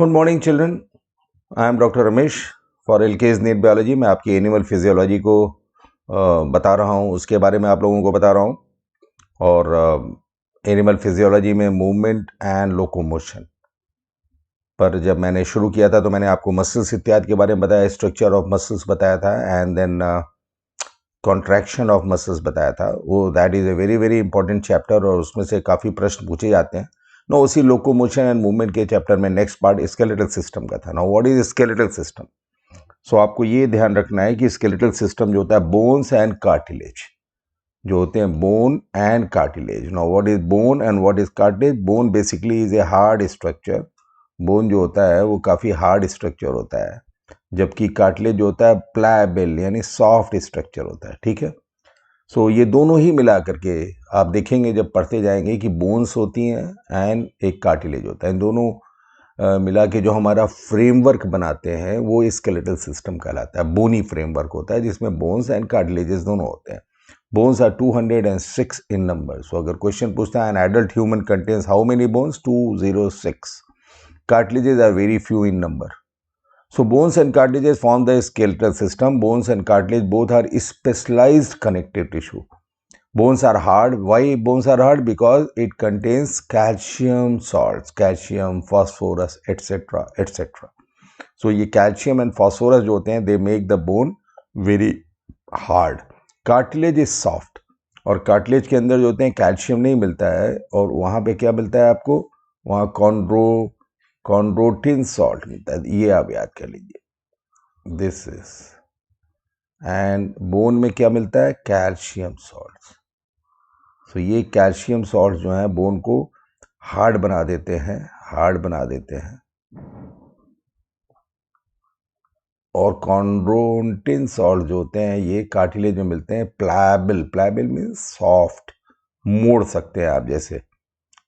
Good morning children, I am doctor Ramesh for एलकेज NEET biology. मैं आपकी एनिमल फिजियोलॉजी को बता रहा हूँ, उसके बारे में आप लोगों को बता रहा हूँ। और एनिमल फिजियोलॉजी में मूवमेंट एंड लोकोमोशन पर जब मैंने शुरू किया था तो मैंने आपको मसल्स इत्यादि के बारे में बताया, स्ट्रक्चर ऑफ मसल्स बताया था and then contraction of muscles बताया था। वो that is a very very important chapter और उसमें से काफ़ी प्रश्न पूछे जाते हैं। नो, उसी लोकोमोशन एंड मूवमेंट के चैप्टर में नेक्स्ट पार्ट स्केलेटल सिस्टम का था। Now what is skeletal system? So आपको ये ध्यान रखना है कि स्केलेटल सिस्टम जो होता है बोन्स एंड कार्टिलेज जो होते हैं, bone and cartilage. Now what is bone and what is cartilage? Bone basically is a hard structure. Bone जो होता है वो काफ़ी हार्ड स्ट्रक्चर होता है, जबकि कार्टिलेज जो होता है प्लायबल यानी सॉफ्ट स्ट्रक्चर होता है। ठीक है, सो ये दोनों ही मिला करके आप देखेंगे जब पढ़ते जाएंगे कि बोन्स होती हैं एंड एक कार्टिलेज होता है। इन दोनों मिला के जो हमारा फ्रेमवर्क बनाते हैं वो स्केलेटल सिस्टम कहलाता है। बोनी फ्रेमवर्क होता है जिसमें बोन्स एंड कार्टिलेजेस दोनों होते हैं। Bones are 206 in number. So अगर क्वेश्चन पूछता है an adult human contains how many bones? 206. Cartilages are very few in number. So bones and cartilages form the skeletal system. Bones and cartilage both are specialized connective tissue. Bones are hard. Why bones are hard? Because it contains calcium salts, calcium, phosphorus, etc., etc. So ये calcium and phosphorus जो होते हैं they make the bone very hard. Cartilage is soft. और cartilage के अंदर जो होते हैं calcium नहीं मिलता है, और वहाँ पे क्या मिलता है आपको? वहाँ कॉन्ड्रोटिन सॉल्ट मिलता है। ये आप याद कर लीजिए, दिस इज। एंड बोन में क्या मिलता है? Calcium salt. तो ये कैल्शियम सॉल्ट जो है बोन को हार्ड बना देते हैं, हार्ड बना देते हैं। और कॉन्ड्रोटिन सॉल्ट जो होते हैं ये कार्टिलेज में मिलते हैं प्लायबल। प्लायबल मीन्स सॉफ्ट, मोड़ सकते हैं आप। जैसे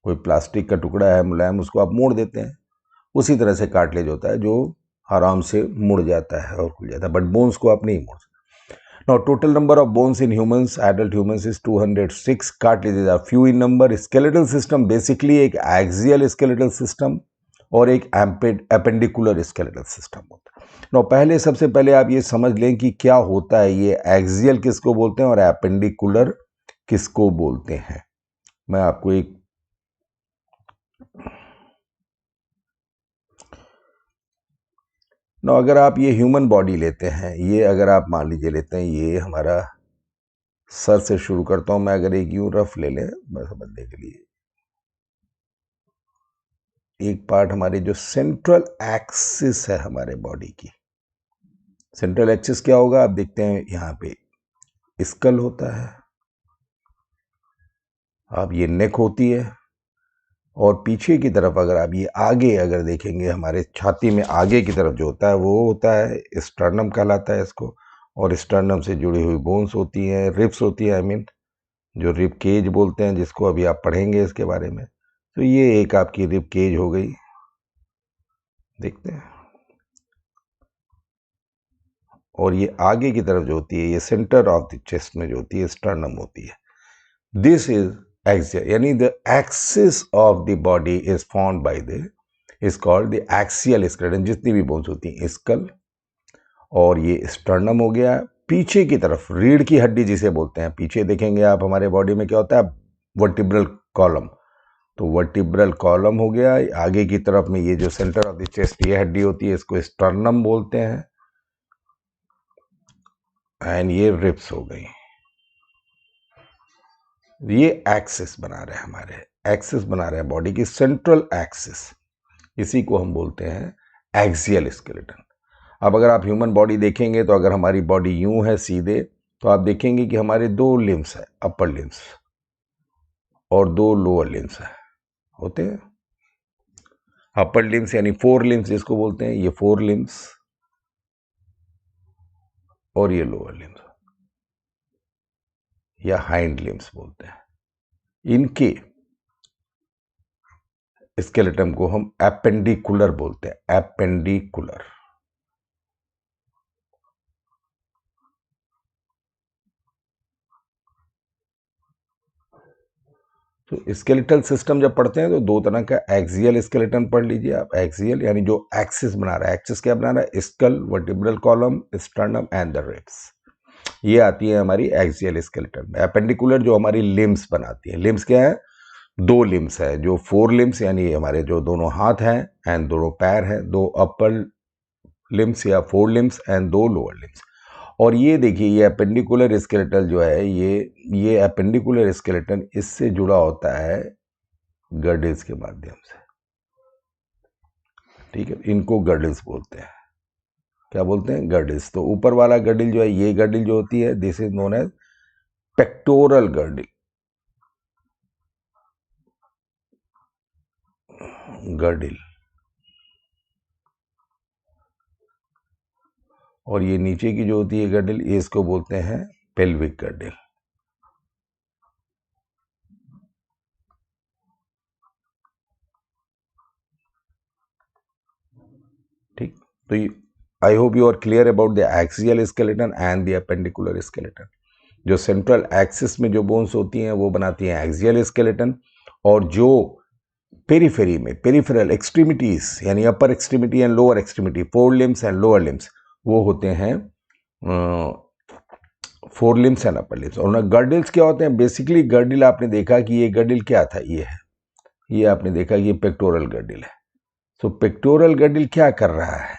कोई प्लास्टिक का टुकड़ा है मुलायम, उसको आप मोड़ देते हैं, उसी तरह से कार्टिलेज होता है जो आराम से मुड़ जाता है और खुल जाता है, बट बोन्स को आप नहीं मोड़ सकते। Now total number of bones in humans, adult humans is 206. Cartilages are few in number. Skeletal system basically एक axial skeletal system और एक appendicular skeletal system होता है। Now पहले सबसे पहले आप ये समझ लें कि क्या होता है ये axial किसको बोलते हैं और appendicular किसको बोलते हैं। मैं आपको एक अगर आप ये ह्यूमन बॉडी लेते हैं, ये अगर आप मान लीजिए लेते हैं, ये हमारा सर से शुरू करता हूं मैं। अगर एक यूं रफ ले लें बस समझने के लिए, एक पार्ट हमारे जो सेंट्रल एक्सिस है हमारे बॉडी की, सेंट्रल एक्सिस क्या होगा? आप देखते हैं यहां पे स्कल होता है, आप ये नेक होती है, और पीछे की तरफ अगर आप ये आगे अगर देखेंगे हमारे छाती में आगे की तरफ जो होता है वो होता है स्टर्नम कहलाता है इसको। और स्टर्नम से जुड़ी हुई बोन्स होती हैं, रिब्स होती है, आई मीन जो रिब केज बोलते हैं, जिसको अभी आप पढ़ेंगे इसके बारे में। तो ये एक आपकी रिब केज हो गई, देखते हैं। और ये आगे की तरफ जो होती है ये सेंटर ऑफ द चेस्ट में जो होती है स्टर्नम होती है। दिस इज एक्सियल, यानी the axis of the body is formed by the is called the axial skeleton. जितनी भी बोन्स होती हैं, स्कल और ये स्टर्नम हो गया। पीछे की तरफ रीढ़ की हड्डी जिसे बोलते हैं, पीछे देखेंगे आप हमारे बॉडी में क्या होता है? Vertebral column. तो वर्टिब्रल कॉलम हो गया। आगे की तरफ में ये जो सेंटर ऑफ द चेस्ट ये हड्डी होती है, इसको स्टर्नम बोलते हैं। एंड ये रिब्स हो गई। ये एक्सिस बना रहे हैं, हमारे एक्सिस बना रहे हैं बॉडी की, सेंट्रल एक्सिस। इसी को हम बोलते हैं एक्सियल स्केलेटन। अब अगर आप ह्यूमन बॉडी देखेंगे तो अगर हमारी बॉडी यूं है सीधे, तो आप देखेंगे कि हमारे दो लिम्स है, अपर लिम्स और दो लोअर लिम्स है, होते हैं। अपर लिम्स यानी 4 लिम्स जिसको बोलते हैं, ये 4 लिम्स, और ये लोअर लिम्स या हाइंड लिम्स बोलते हैं। इनके स्केलेटन को हम एपेंडिकुलर बोलते हैं, एपेंडिकुलर। तो स्केलेटल सिस्टम जब पढ़ते हैं तो दो तरह का एक्सियल स्केलेटन पढ़ लीजिए आप। एक्सियल यानी जो एक्सिस बना रहा है, एक्सिस क्या बना रहा है, skull, vertebral column, sternum and the ribs, ये आती है हमारी एक्सियल स्केलेटन में। एपेंडिकुलर जो हमारी लिम्स बनाती है, लिम्स क्या है, दो लिम्स है, जो फोर लिम्स यानी हमारे जो दोनों हाथ हैं एंड दोनों पैर हैं, दो अपर लिम्स या फोर लिम्स एंड दो लोअर लिम्स। और ये देखिए ये एपेंडिकुलर स्केलेटन जो है, ये एपेंडिकुलर स्केलेटन इससे जुड़ा होता है गर्डिल्स के माध्यम से, ठीक है। इनको गर्डिल्स बोलते हैं, क्या बोलते हैं, गर्डिल्स। तो ऊपर वाला गर्डिल जो है, ये गर्डिल जो होती है, this is known as pectoral girdle, girdle. और ये नीचे की जो होती है गर्डिल, ये इसको बोलते हैं पेल्विक गर्डिल, ठीक। तो I hope you are clear about the axial skeleton and the appendicular skeleton. जो सेंट्रल एक्सिस में जो बोन्स होती हैं वो बनाती हैं एक्सियल स्केलेटन, और जो पेरिफेरी में, पेरिफेरल एक्सट्रीमिटीज यानी upper extremity and lower extremity, fore limbs and lower limbs, वो होते हैं fore limbs and upper limbs. और गर्डिल्स क्या होते हैं, बेसिकली गर्डिल आपने देखा कि ये गर्डिल क्या था, ये है, ये आपने देखा कि ये पेक्टोरल गर्डिल है। तो पेक्टोरल गर्डिल क्या कर रहा है,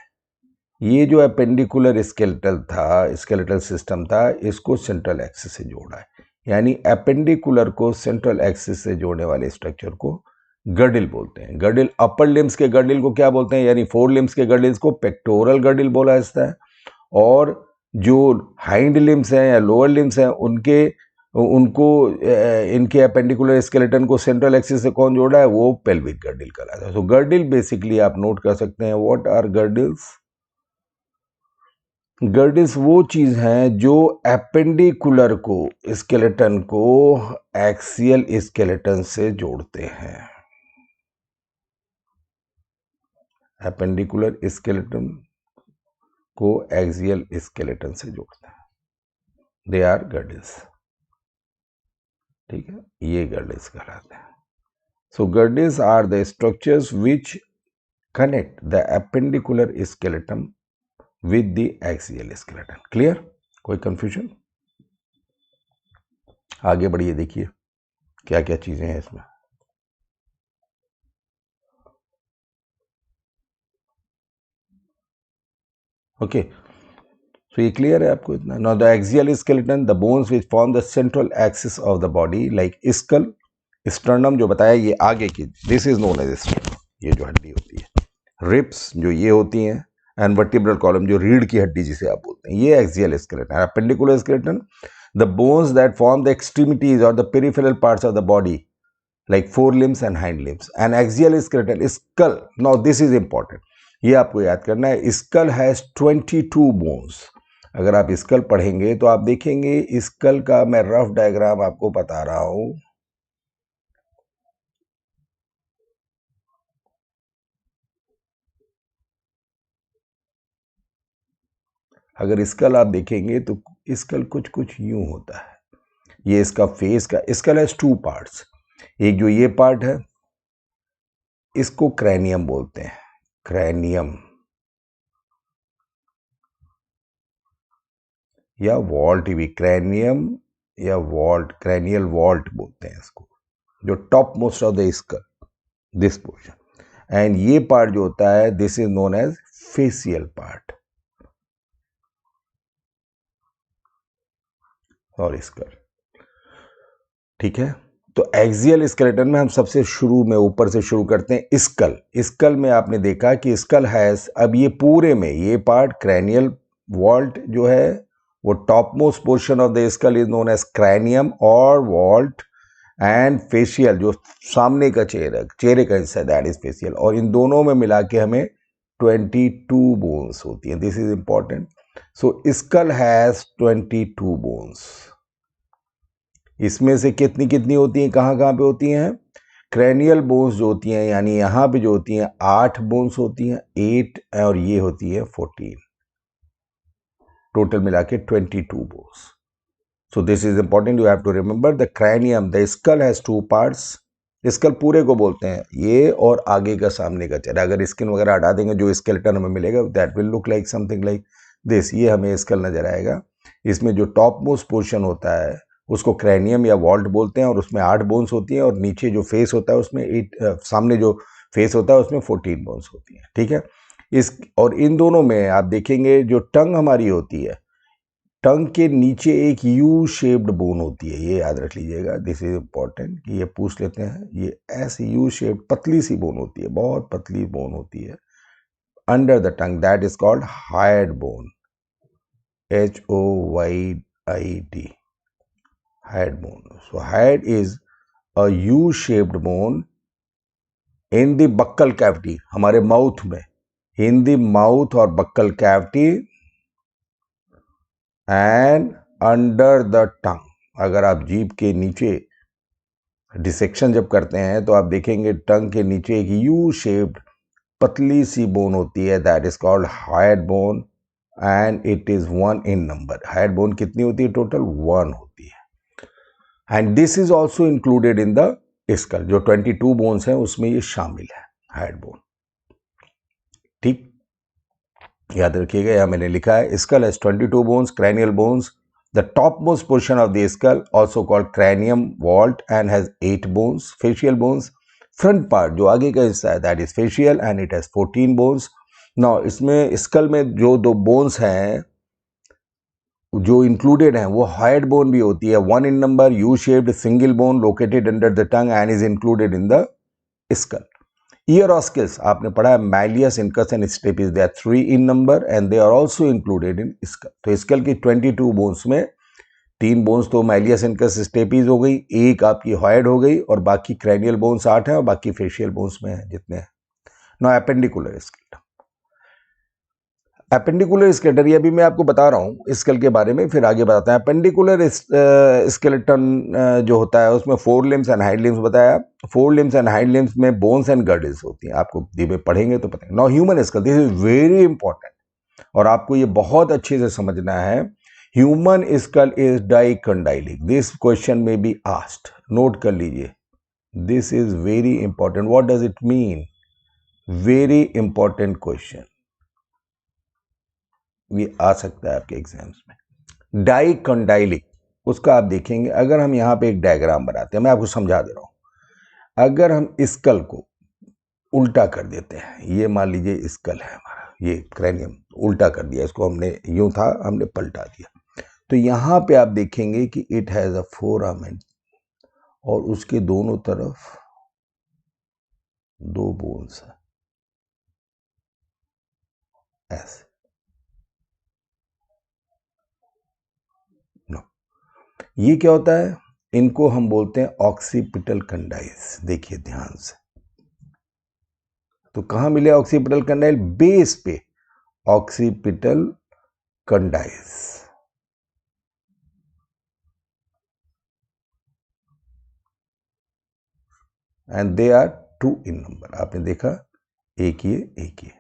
ये जो एपेंडिकुलर स्केलेटल था, स्केलेटल सिस्टम था, इसको सेंट्रल एक्सिस से जोड़ा है। यानी एपेंडिकुलर को सेंट्रल एक्सिस से जोड़ने वाले स्ट्रक्चर को गर्डिल बोलते हैं। गर्डिल, अपर लिम्स के गर्डिल को क्या बोलते हैं, यानी फोर लिम्स के गर्डिल्स को पेक्टोरल गर्डिल बोला जाता है। और जो हाइंड लिम्स हैं या लोअर लिम्स हैं, उनको इनके एपेंडिकुलर स्केलेटन को सेंट्रल एक्सिस से कौन जोड़ा है, वो पेल्विक गर्डिल कहलाता है। तो गर्डिल बेसिकली आप नोट कर सकते हैं, व्हाट आर गर्डिल्स। गर्डिल्स वो चीज हैं जो एपेंडिकुलर को, स्केलेटन को एक्सियल स्केलेटन से जोड़ते हैं। एपेंडिकुलर स्केलेटन को एक्सियल स्केलेटन से जोड़ते हैं, दे आर गर्डिल्स, ठीक है, ये गर्डिल्स कहलाते हैं। So girdles are the structures which connect the appendicular skeleton with the axial skeleton. Clear, कोई कंफ्यूजन? आगे बढ़िए, देखिए क्या क्या चीजें हैं इसमें। ओके, तो ये क्लियर है आपको इतना। Now the axial skeleton, the bones which form the central axis of the body like skull, sternum जो बताया ये आगे की, this is known as sternum, ये जो हड्डी होती है, रिब्स जो ये होती हैं, एंड वर्टिब्रल कॉलम जो रीढ़ की हड्डी जिसे आप बोलते हैं, ये axial skeleton. Appendicular skeleton, the bones that form the extremities और the peripheral parts of the body like forelimbs and hind limbs. And axial skeleton, skull, now this is important, ये आपको याद करना है, skull has 22 bones। अगर आप school पढ़ेंगे तो आप देखेंगे, स्कल का मैं रफ डायग्राम आपको बता रहा हूं। अगर स्कल आप देखेंगे तो स्कल कुछ कुछ यूं होता है। ये इसका फेस का, स्कल हैज टू पार्ट्स, एक जो ये पार्ट है इसको क्रैनियम बोलते हैं, क्रैनियम या वॉल्ट भी, क्रैनियम या वॉल्ट, क्रैनियल वॉल्ट बोलते हैं इसको, जो top most of the skull, this portion. And ये पार्ट जो होता है, this is known as facial part और स्कल, ठीक है। तो एक्सियल स्केलेटन में हम सबसे शुरू में ऊपर से शुरू करते हैं, स्कल। स्कल में आपने देखा कि स्कल हैज, अब ये पूरे में ये पार्ट क्रैनियल वॉल्ट जो है, वो top most portion of the skull is known as cranium और वॉल्ट, एंड फेशियल जो सामने का चेहरे का हिस्सा, दैट इज फेशियल। और इन दोनों में मिला के हमें 22 बोन्स होती हैं, this is important. So skull has 22 bones. इसमें से कितनी कितनी होती हैं, कहाँ कहाँ पे होती हैं, क्रैनियल बोन्स जो होती हैं, यानी यहाँ पे जो होती हैं 8 बोन्स होती हैं, 8, और ये होती है 14, टोटल मिला के 22 bones. So this is important. You have to remember the cranium. The skull has two parts. Skull पूरे को बोलते हैं ये और आगे का सामने का चेहरा. अगर स्किन वगैरह हटा देंगे जो स्केलेटन हमें मिलेगा that will look like something like this. ये हमें स्कल नजर आएगा. इसमें जो टॉप मोस्ट पोर्शन होता है उसको क्रैनियम या वॉल्ट बोलते हैं और उसमें 8 बोन्स होती हैं और नीचे जो फेस होता है उसमें 8 सामने जो फेस होता है उसमें 14 बोन्स होती हैं. ठीक है. इस और इन दोनों में आप देखेंगे जो टंग हमारी होती है, टंग के नीचे एक यू शेप्ड बोन होती है. ये याद रख लीजिएगा. दिस इज इंपॉर्टेंट कि ये पूछ लेते हैं. ये ऐसी यू शेप्ड पतली सी बोन होती है, बहुत पतली बोन होती है under the tongue. That is called hide bone. HOYD. Hide bone. So hide is a U shaped bone in the buccal cavity. हमारे माउथ में, इन द माउथ और buccal cavity and under the टंग. अगर आप जीभ के नीचे dissection जब करते हैं तो आप देखेंगे टंग के नीचे एक यू शेप्ड पतली सी बोन होती है. That is called hide bone and it is 1 in number. Hide bone कितनी होती है? टोटल 1 होती है. And this is also included in the school. जो 22 बोन्स हैं उसमें ये शामिल है हाइड बोन. ठीक, याद रखिएगा. यहां मैंने लिखा है skull has 22 bones, cranial bones. The top most portion of the skull also called cranium vault and has 8 bones. Facial bones, front part जो आगे का हिस्सा है that is facial and it has 14 bones. Now इसमें skull में जो 2 bones हैं जो इंक्लूडेड हैं वो हाइड बोन भी होती है. 1 in number, U shaped single bone located under the tongue and is included in the skull. Ear oscles आपने पढ़ा है malleus, incus and stapes. They are 3 in number and they are also included in skull. तो skull की 22 bones में 3 bones तो malleus, incus, stapes हो गई, एक आपकी hyoid हो गई और बाकी cranial बोन्स 8 हैं और बाकी facial बोन्स में है जितने हैं. Now appendicular skeleton. Appendicular skeleton, अभी मैं आपको बता रहा हूँ स्कल के बारे में, फिर आगे बताते हैं. एपेंडिकुलर स्केलेटन जो होता है उसमें 4 लिम्स एंड हाइंड लिम्स बताया. 4 लिम्स एंड हाइंड लिम्स में बोन्स एंड गर्डल्स होती हैं. आपको धीमे पढ़ेंगे तो पता है. Now human skull, this is very important और आपको ये बहुत अच्छे से समझना है. Human skull is dicondylic. This question में बी आस्क्ड. नोट कर लीजिए. This is very important. What does it mean? Very important question. ये आ सकता है आपके एग्जाम्स में. डाइकंडाइलिक, उसका आप देखेंगे. अगर हम यहाँ पे एक डायग्राम बनाते हैं, मैं आपको समझा दे रहा हूं. अगर हम स्कल को उल्टा कर देते हैं, ये मान लीजिए स्कल है हमारा, ये क्रैनियम उल्टा कर दिया, इसको हमने यूं था हमने पलटा दिया, तो यहाँ पे आप देखेंगे कि इट हैज अ फोरामेन और उसके दोनों तरफ 2 बोन्स है ऐसे. ये क्या होता है? इनको हम बोलते हैं ऑक्सीपिटल कंडाइल्स. देखिए ध्यान से. तो कहां मिले ऑक्सीपिटल कंडाइल? बेस पे occipital condyles. And they are 2 in number. आपने देखा, एक ये.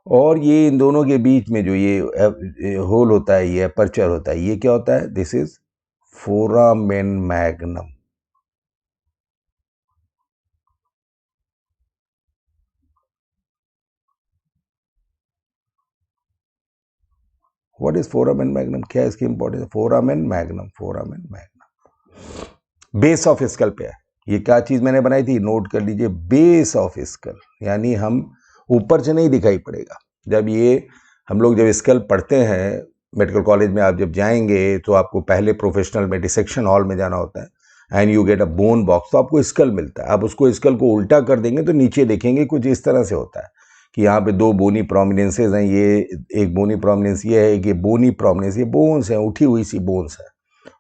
और ये इन दोनों के बीच में जो ये होल होता है, ये अपर्चर होता है, ये क्या होता है? This is foramen magnum. What is foramen magnum? क्या इसकी importance? Foramen magnum base of skull पे है. ये क्या चीज मैंने बनाई थी? नोट कर लीजिए. बेस ऑफ स्कल, यानी हम ऊपर से नहीं दिखाई पड़ेगा. जब ये हम लोग जब स्कल पढ़ते हैं मेडिकल कॉलेज में, आप जब जाएंगे तो आपको पहले प्रोफेशनल में डिसेक्शन हॉल में जाना होता है and you get a bone box. तो आपको स्कल मिलता है. आप उसको स्कल को उल्टा कर देंगे तो नीचे देखेंगे कुछ इस तरह से होता है कि यहाँ पे 2 बोनी प्रोमिनेंसेज हैं. ये एक बोनी प्रोमिनेंस ये है, कि बोनी प्रोमिनेंस, ये बोन्स हैं, उठी हुई सी बोन्स है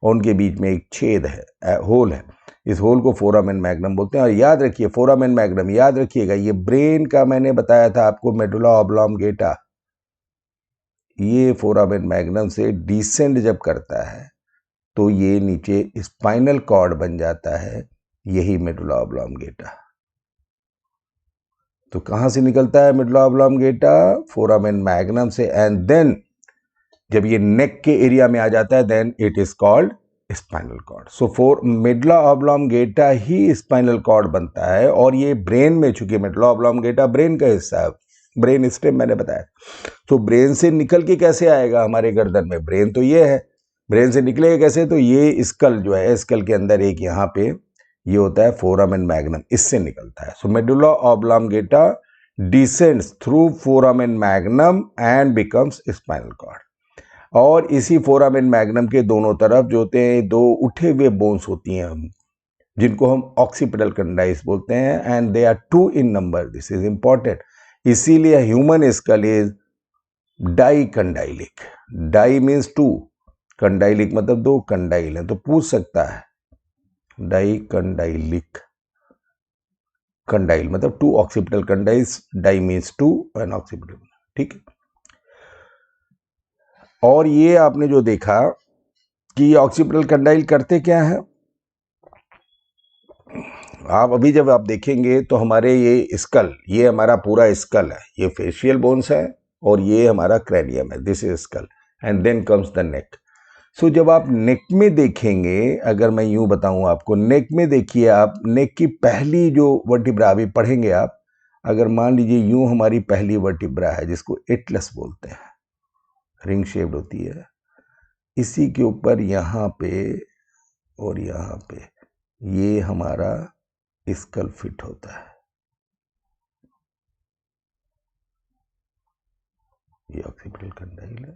और उनके बीच में एक छेद है, होल है. इस होल को फोरामेन मैग्नम बोलते हैं. और याद रखिए फोरामेन मैग्नम, याद रखिएगा, ये ब्रेन का मैंने बताया था आपको मेडुला ऑब्लोंगेटा. ये फोरामेन मैग्नम से डिसेंड जब करता है तो ये नीचे स्पाइनल कॉर्ड बन जाता है. यही मेडुला ऑब्लोंगेटा. तो कहां से निकलता है मेडुला ऑब्लोंगेटा? फोरामेन मैग्नम से. एंड देन जब ये नेक के एरिया में आ जाता है then it is called spinal cord. So for medulla oblongata ही स्पाइनल कॉर्ड बनता है, और ये ब्रेन में, चूंकि मेडुला ऑब्लोंगेटा ब्रेन का हिस्सा है, ब्रेन स्टेम मैंने बताया, तो ब्रेन से निकल के कैसे आएगा हमारे गर्दन में, ब्रेन तो ये है, ब्रेन से निकलेगा कैसे, तो ये स्कल जो है, स्कल के अंदर एक यहाँ पे ये होता है फोरामेन मैग्नम, इससे निकलता है। So medulla oblongata descends through foramen magnum and becomes spinal cord. और इसी फोरामेन मैग्नम के दोनों तरफ जो होते हैं दो उठे हुए बोन्स होती हैं, जिनको हम ऑक्सीपिटल कंडाइल्स बोलते हैं, and they are 2 in number, this is important. इसीलिए human skull is dicondylic. Di means 2, condylic मतलब 2 कंडाइल है, तो पूछ सकता है डाई कंडाइलिक, कंडाइल मतलब 2 occipital condyles, di means 2 and occipital, ठीक है। और ये आपने जो देखा कि ऑक्सीपिटल कंडाइल करते क्या है, आप अभी जब आप देखेंगे तो हमारे ये स्कल, ये हमारा पूरा स्कल है, ये फेशियल बोन्स है और ये हमारा क्रैनियम है, this is skull and then comes the neck. So जब आप नेक में देखेंगे, अगर मैं यूं बताऊं आपको, नेक में देखिए आप, नेक की पहली जो वर्टिब्रा अभी पढ़ेंगे आप, अगर मान लीजिए यूं हमारी पहली वर्टिब्रा है जिसको एटलस बोलते हैं, रिंग शेप्ड होती है, इसी के ऊपर यहाँ पे और यहाँ पे ये हमारा स्कल फिट होता है, ये ऑक्सीपिटल कंडाइल है,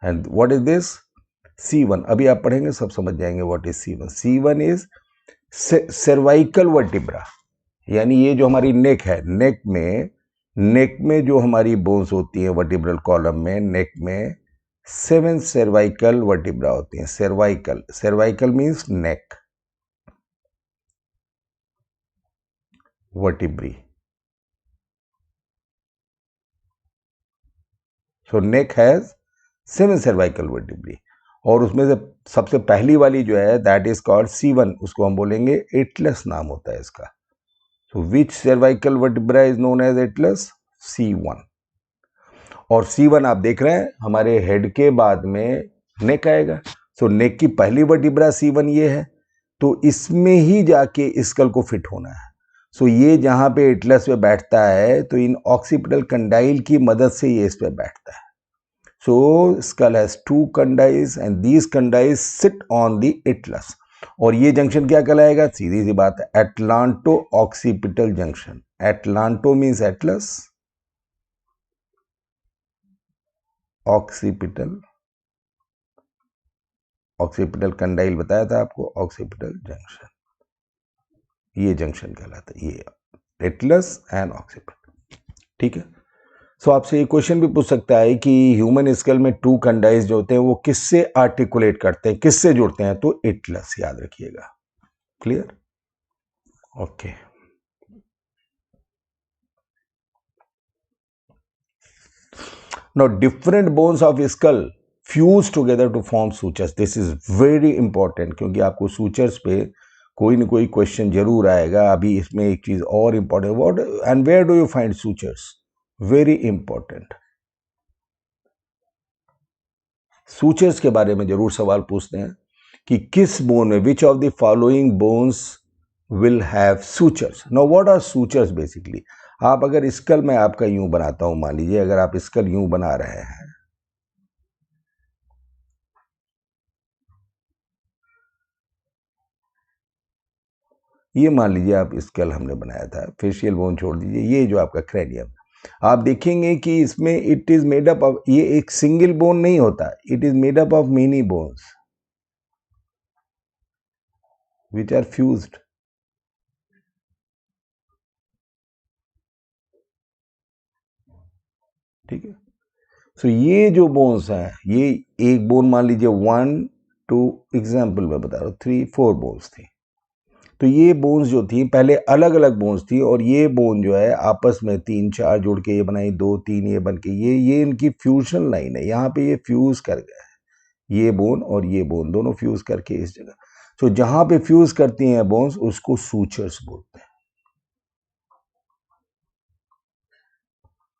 and what is this, C1, अभी आप पढ़ेंगे सब समझ जाएंगे what is C1। C1 is cervical vertebra, यानी ये जो हमारी नेक है, नेक में जो हमारी बोन्स होती हैं वर्टिब्रल कॉलम में, नेक में 7 सर्वाइकल वर्टिब्रा होती हैं। Cervical, cervical means neck, vertebrae. So neck has 7 cervical vertebrae, और उसमें से सबसे पहली वाली जो है दैट इज कॉल्ड C1, उसको हम बोलेंगे एटलस, नाम होता है इसका। So which cervical vertebra is known as atlas, C1। और C1 आप देख रहे हैं हमारे हेड के बाद में नेक आएगा, सो नेक की पहली वर्टिब्रा C1 ये है, तो इसमें ही जाके स्कल को फिट होना है। सो ये जहां पे एटलस पे बैठता है, तो इन ऑक्सीपिटल कंडाइल की मदद से ये इस पे बैठता है। So skull has 2 condyles and these condyles sit on the atlas, और ये जंक्शन क्या कहलाएगा, सीधी सी बात है, atlanto occipital junction. Atlanto means Atlas, occipital, occipital condyle बताया था आपको, ऑक्सीपिटल जंक्शन, ये जंक्शन कहलाता है, ये एटलस एंड ऑक्सीपिटल, ठीक है। सो आपसे ये क्वेश्चन भी पूछ सकता है कि ह्यूमन स्कल में 2 कंडाइल्स जो होते हैं वो किससे आर्टिकुलेट करते हैं, किससे जुड़ते हैं, तो एटलस, याद रखिएगा, clear, okay. Now different bones of skull fuse together to form sutures. This is very important, क्योंकि आपको सूचर्स पे कोई न कोई क्वेश्चन जरूर आएगा। अभी इसमें एक चीज और important, what and where do you find sutures, very important. Sutures के बारे में जरूर सवाल पूछते हैं कि किस बोन में, which of the following bones will have sutures. Now what are sutures basically, आप अगर स्कल में आपका यूं बनाता हूं, मान लीजिए अगर आप स्कल यूं बना रहे हैं, ये मान लीजिए आप स्कल हमने बनाया था, फेशियल बोन छोड़ दीजिए, ये जो आपका क्रैनियम, आप देखेंगे कि इसमें it is made up of, ये एक सिंगल बोन नहीं होता, it is made up of many bones which are fused. ठीक है, सो ये जो बोन्स हैं, ये एक बोन मान लीजिए 1 2 एग्जाम्पल में बता रहा हूं 3 4 बोन्स थी, तो ये बोन्स जो थी पहले अलग अलग बोन्स थी, और ये बोन जो है आपस में 3 4 जोड़ के ये बनाई, 2 3 ये बन के ये इनकी फ्यूजन लाइन है, यहाँ पे ये फ्यूज कर गया है, ये बोन और ये बोन दोनों फ्यूज करके इस जगह, तो जहां पे फ्यूज करती हैं बोन्स उसको सूचर्स बोलते हैं।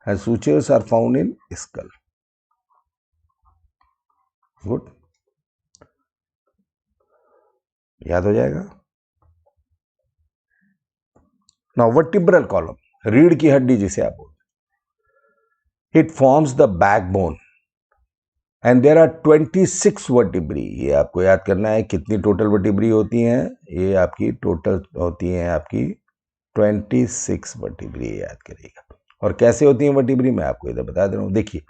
and sutures are found in skull. Good. याद हो जाएगा. Now vertebral column, रीढ़ की हड्डी जिसे आप बोलते हैं, it forms the backbone and there are 26 vertebrae. ये आपको याद करना है कितनी टोटल वर्टिब्री होती हैं. ये आपकी टोटल होती हैं आपकी 26 वर्टिब्री, याद करिएगा. और कैसे होती हैं वर्टिब्री मैं आपको इधर बता दे रहा हूं. देखिए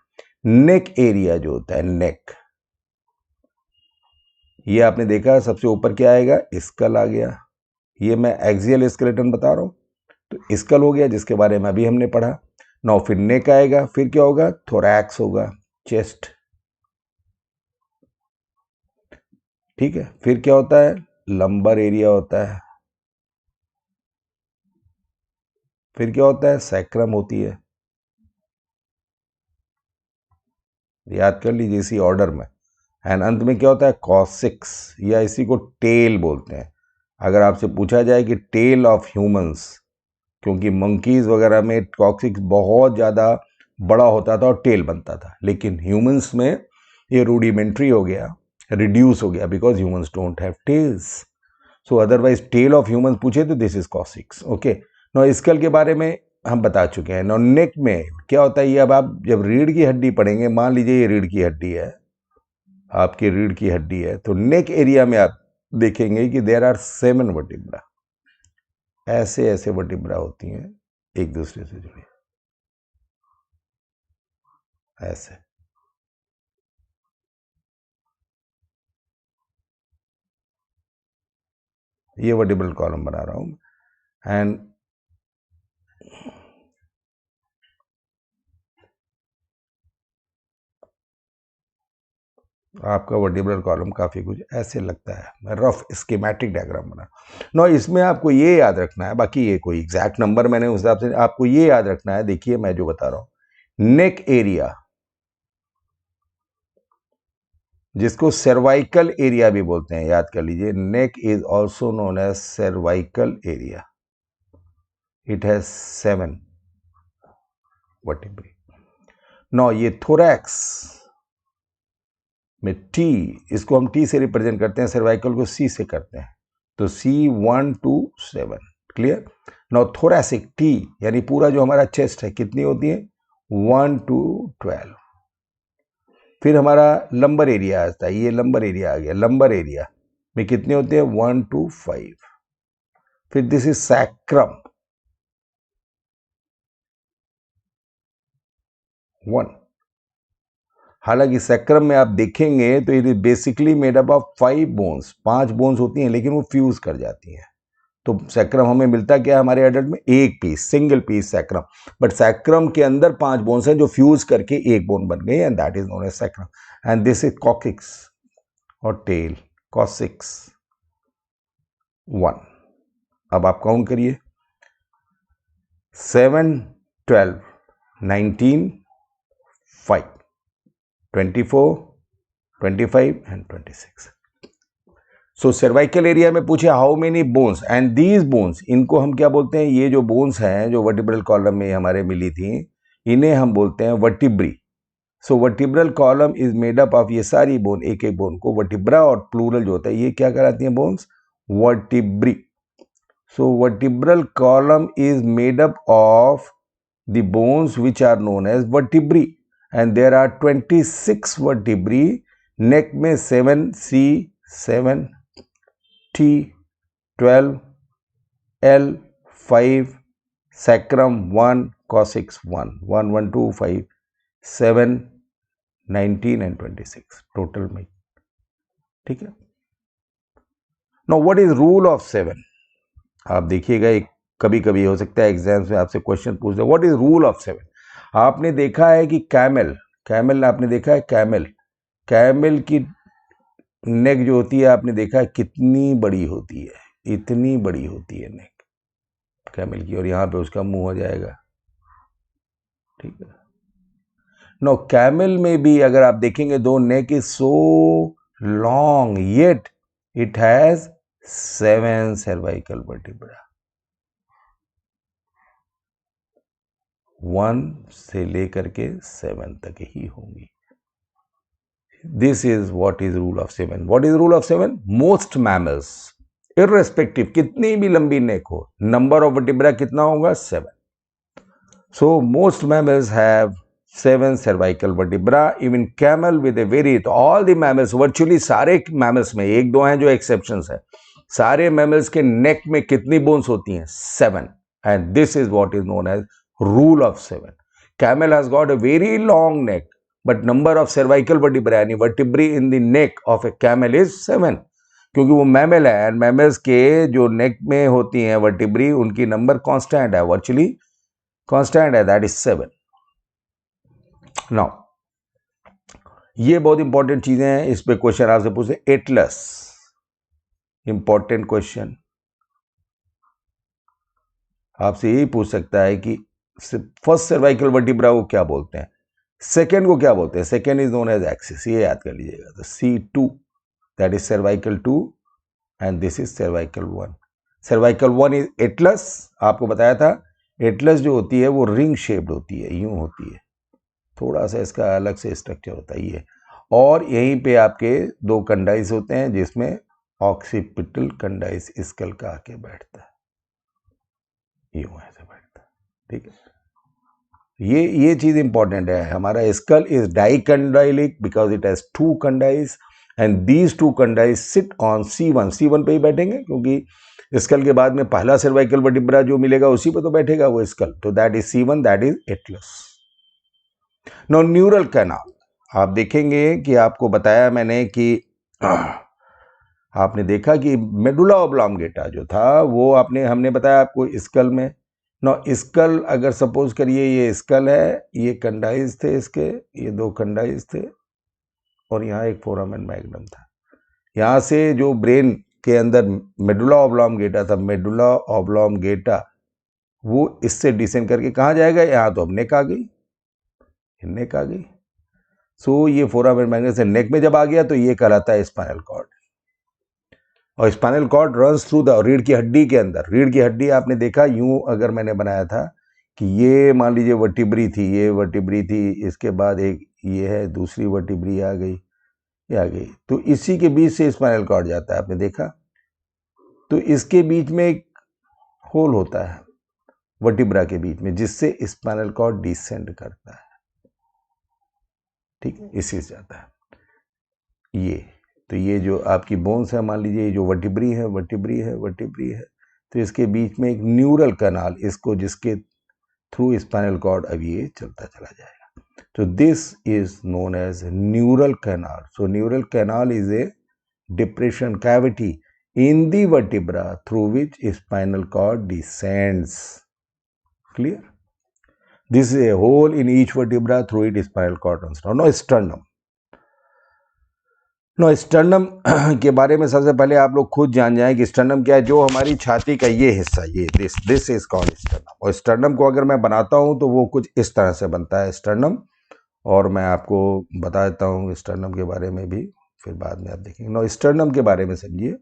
नेक एरिया जो होता है, नेक, ये आपने देखा सबसे ऊपर क्या आएगा, स्कल आ गया. ये मैं एक्सियल स्केलेटन बता रहा हूं, तो स्कल हो गया जिसके बारे में अभी हमने पढ़ा. नौ फिर नेक आएगा, फिर क्या होगा, थोरैक्स होगा, चेस्ट. ठीक है. फिर क्या होता है, लंबर एरिया होता है. फिर क्या होता है, सैक्रम होती है. याद कर लीजिए इसी ऑर्डर में. एंड अंत में क्या होता है, कॉसिक्स, या इसी को टेल बोलते हैं. अगर आपसे पूछा जाए कि टेल ऑफ ह्यूमंस, क्योंकि मंकीज वगैरह में कॉक्सिक्स बहुत ज़्यादा बड़ा होता था और टेल बनता था, लेकिन ह्यूमंस में ये रूडिमेंट्री हो गया, रिड्यूस हो गया, because humans don't have tails. So otherwise tail of humans पूछे तो this is coccyx. Okay. No skull के बारे में हम बता चुके हैं. नो नेक में क्या होता है, ये अब आप जब रीढ़ की हड्डी पढ़ेंगे, मान लीजिए ये रीढ़ की हड्डी है, आपकी रीढ़ की हड्डी है, तो नेक एरिया में आप देखेंगे कि देयर आर 7 वर्टिब्रा. ऐसे ऐसे वर्टिब्रा होती हैं एक दूसरे से जुड़ी, ऐसे. ये वर्टिब्रल कॉलम बना रहा हूं. एंड आपका वर्टिब्रल कॉलम काफ़ी कुछ ऐसे लगता है. मैं रफ स्कीमेटिक डायग्राम बना. नो इसमें आपको ये याद रखना है, बाकी ये कोई एग्जैक्ट नंबर मैंने उस हिसाब से, आपको ये याद रखना है. देखिए मैं जो बता रहा हूं, नेक एरिया जिसको सर्वाइकल एरिया भी बोलते हैं, याद कर लीजिए. Neck is also known as cervical area. It has 7 vertebrae. No ये थोरैक्स में टी, इसको हम टी से रिप्रेजेंट करते हैं, सर्वाइकल को सी से करते हैं, तो C1 to 7. Clear. Now thoracic T यानी पूरा जो हमारा चेस्ट है, कितनी होती है, 1 to 12. फिर हमारा लंबर एरिया आता है, ये लंबर एरिया आ गया. लंबर एरिया में कितने होते हैं, 1 to 5. फिर दिस इज सैक्रम, 1. हालांकि सैक्रम में आप देखेंगे तो it is basically made up of 5 bones. 5 bones होती हैं, लेकिन वो फ्यूज कर जाती हैं. तो सैक्रम हमें मिलता क्या है हमारे एडल्ट में, एक piece, single piece sacrum. But sacrum के अंदर 5 बोन्स हैं जो फ्यूज करके एक बोन बन गई, and that is known as sacrum. And this is coccyx और टेल. कॉक्सिक्स 1. अब आप काउंट करिए, 7, 12, 19, 5, 24, 25 एंड 26. सो सर्वाइकल एरिया में पूछे how many bones, and these bones, इनको हम क्या बोलते हैं, ये जो बोन्स हैं जो वर्टिब्रल कॉलम में हमारे मिली थी, इन्हें हम बोलते हैं vertebrae. So vertebral column is made up of, ये सारी बोन, एक एक बोन को वर्टिब्रा और प्लूरल जो होता है ये क्या कराती हैं, bones, vertebrae. So vertebral column is made up of the bones which are known as vertebrae, and there are 26 vertebrae. Neck में 7, C 7, T 12, L 5, sacrum 1, coccyx 1, 1, 1, 2, 5, 7, 19 and 26 total में. ठीक है. Now what is rule of 7. आप देखिएगा, एक कभी कभी हो सकता है एग्जाम्स में आपसे क्वेश्चन पूछ दे, व्हाट इज रूल ऑफ 7. आपने देखा है कि कैमल आपने देखा है, कैमल की नेक जो होती है आपने देखा है कितनी बड़ी होती है, इतनी बड़ी होती है नेक कैमल की, और यहाँ पे उसका मुंह हो जाएगा. ठीक है. नो कैमल में भी अगर आप देखेंगे, दो neck is so long yet it has 7 cervical vertebra. 1 से लेकर के 7 तक ही होंगी। This is what is rule of 7। What is rule of 7? Most mammals irrespective कितनी भी लंबी नेक हो, नंबर ऑफ वर्टिब्रा कितना होगा? 7। So most mammals have 7 cervical vertebra. Even camel with a very, तो all the mammals, virtually सारे mammals में, एक दो हैं जो exceptions है, सारे mammals के neck में कितनी bones होती हैं? 7. And this is what is known as rule of 7. Camel has got a very long neck, but number of cervical vertebrae यानी vertebrae in the neck of a camel is 7. क्योंकि वो mammal है, and mammals के जो नेक में होती हैं vertebrae, उनकी नंबर कांस्टेंट है, वर्चुअली कांस्टेंट है, दैट इज 7. नाउ ये बहुत इंपॉर्टेंट चीजें हैं, इस पे क्वेश्चन आपसे पूछे. एटलस, इंपॉर्टेंट क्वेश्चन आपसे यही पूछ सकता है कि फर्स्ट सर्वाइकल वर्टिब्रा को क्या बोलते हैं, सेकेंड को क्या बोलते हैं. Second is known as axis, ये याद कर लीजिएगा. तो C2 that is cervical 2 and this is cervical 1. Cervical 1 is atlas. आपको बताया था एटलस जो होती है वो रिंग शेप्ड होती है, यूं होती है, थोड़ा सा इसका अलग से स्ट्रक्चर होता है ये, और यहीं पे आपके दो कंडाइस होते हैं जिसमें ऑक्सीपिटल कंडाइस स्कल का आके बैठता है, यूं ऐसे बैठता है. ठीक है, ये चीज इंपॉर्टेंट है. हमारा skull is dicondylic because it has 2 condyles and these 2 condyles sit on C1. C1 पे ही बैठेंगे क्योंकि स्कल के बाद में पहला सर्वाइकल वर्टिब्रा जो मिलेगा उसी पे तो बैठेगा वो स्कल. तो that is C1, that is atlas. No neural canal, आप देखेंगे कि आपको बताया मैंने कि आपने देखा कि मेडुला ऑब्लांगेटा जो था वो हमने बताया आपको स्कल में. नो स्कल, अगर सपोज करिए ये स्कल है, ये कंडाइज थे इसके, ये 2 कंडाइज थे, और यहाँ एक फोरामेन मैग्नम था. यहाँ से जो ब्रेन के अंदर मेडुला ऑब्लांगेटा था, मेडुला ऑब्लांगेटा वो इससे डिसेंड करके कहाँ जाएगा? यहाँ तो अब नेक आ गई, नेक आ गई. सो ये फोरामेन मैग्नम से नेक में जब आ गया तो ये कहलाता है स्पाइनल कॉर्ड. और spinal cord runs through the रीढ़ की हड्डी के अंदर. रीढ़ की हड्डी आपने देखा यूं, अगर मैंने बनाया था कि ये मान लीजिए वर्टिब्री थी, ये वर्टिब्री थी, इसके बाद एक ये है, दूसरी वर्टिब्री आ गई, ये आ गई, तो इसी के बीच से स्पाइनल कॉर्ड जाता है, आपने देखा. तो इसके बीच में एक होल होता है वर्टिब्रा के बीच में, जिससे स्पाइनल कॉर्ड डिसेंड करता है. ठीक है, इसी से जाता है ये. तो ये जो आपकी बोन्स है, मान लीजिए ये जो वर्टिब्री है, वर्टिब्री है, वर्टिब्री है, तो इसके बीच में एक न्यूरल कैनाल, इसको जिसके थ्रू स्पाइनल कॉर्ड अब ये चलता चला जाएगा. तो this is known as neural canal. So neural canal is a depression cavity in the vertebra through which spinal cord descends. Clear? This is a hole in each vertebra through it spinal cord runs down. Now sternum. Now sternum के बारे में सबसे पहले आप लोग खुद जान जाएं कि sternum क्या है. जो हमारी छाती का ये हिस्सा, ये this is called sternum. और sternum को अगर मैं बनाता हूं तो वो कुछ इस तरह से बनता है sternum, और मैं आपको बता देता हूं sternum के बारे में भी, फिर बाद में आप देखेंगे. Now sternum के बारे में समझिए.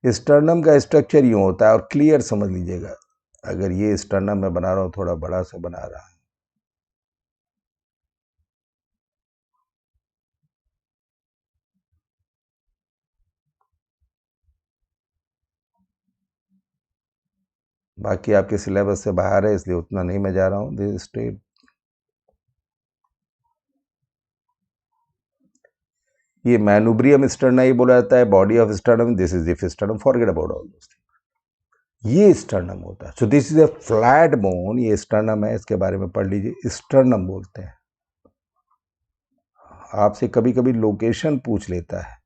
स्टर्नम का स्ट्रक्चर यूं होता है, और क्लियर समझ लीजिएगा. अगर ये स्टर्नम मैं बना रहा हूं, थोड़ा बड़ा सा बना रहा हूं, बाकी आपके सिलेबस से बाहर है इसलिए उतना नहीं मैं जा रहा हूं. दिस स्ट्रेट, ये मैनुब्रियम स्टर्ना ही बोला जाता है, body of sternum. This is the sternum, forget about all those. ये स्टर्नम होता है. So this is a flat bone, ये स्टर्नम है, इसके बारे में पढ़ लीजिए. स्टर्नम बोलते हैं. आपसे कभी कभी लोकेशन पूछ लेता है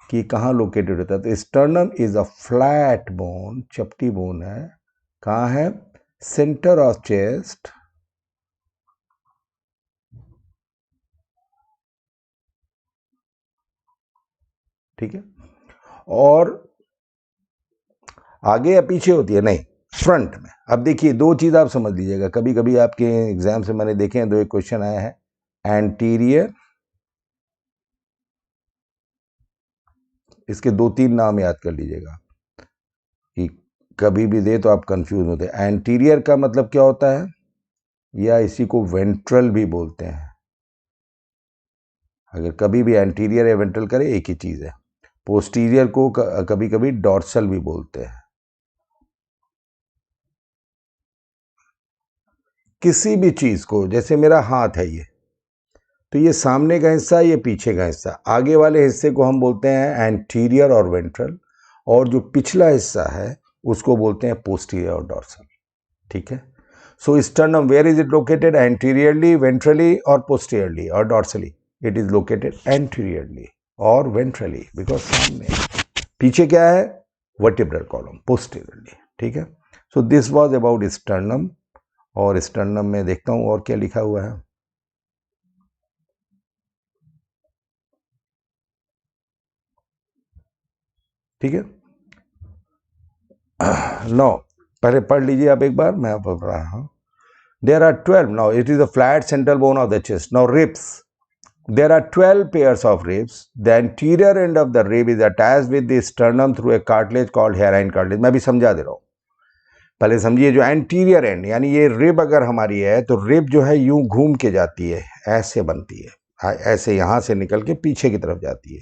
कि कहाँ लोकेटेड होता है. तो sternum is a flat bone, चपटी बोन है. कहाँ है? सेंटर ऑफ चेस्ट, ठीक है, और आगे या पीछे होती है? नहीं, फ्रंट में. अब देखिए दो चीज आप समझ लीजिएगा, कभी कभी आपके एग्जाम से मैंने देखे हैं, दो एक क्वेश्चन आए हैं. एंटीरियर, इसके 2-3 नाम याद कर लीजिएगा कि कभी भी दे तो आप कंफ्यूज होते हैं. एंटीरियर का मतलब क्या होता है? या इसी को वेंट्रल भी बोलते हैं। अगर कभी भी एंटीरियर या वेंट्रल करें एक ही चीज़ है। पोस्टीरियर को कभी कभी डॉर्सल भी बोलते हैं। किसी भी चीज़ को, जैसे मेरा हाथ है ये, तो ये सामने का हिस्सा, ये पीछे का हिस्सा, आगे वाले हिस्से को हम बोलते हैं एंटीरियर और वेंट्रल, और जो पिछला हिस्सा है उसको बोलते हैं पोस्टीरियर और डॉर्सल। ठीक है। So sternum, where is it located? Anteriorly, ventrally और पोस्टीरियरली और dorsally? It is located anteriorly और वेंट्रली, बिकॉज सामने। पीछे क्या है? Vertebral column, posteriorly. ठीक है। So this was about sternum. और स्टर्नम में देखता हूं और क्या लिखा हुआ है। ठीक है। नो, पहले पढ़ लीजिए आप एक बार, मैं पढ़ रहा हूं। There are 12, now it is the flat central bone of the chest. Now ribs, there are 12 pairs of ribs. The anterior end of the rib is attached with the sternum through a cartilage called hyaline cartilage. मैं भी समझा दे रहा हूं, पहले समझिए। जो anterior and, यानी ये रिब अगर हमारी है, तो रिब जो है यूं घूम के जाती है, ऐसे बनती है, ऐसे यहां से निकल के पीछे की तरफ जाती है।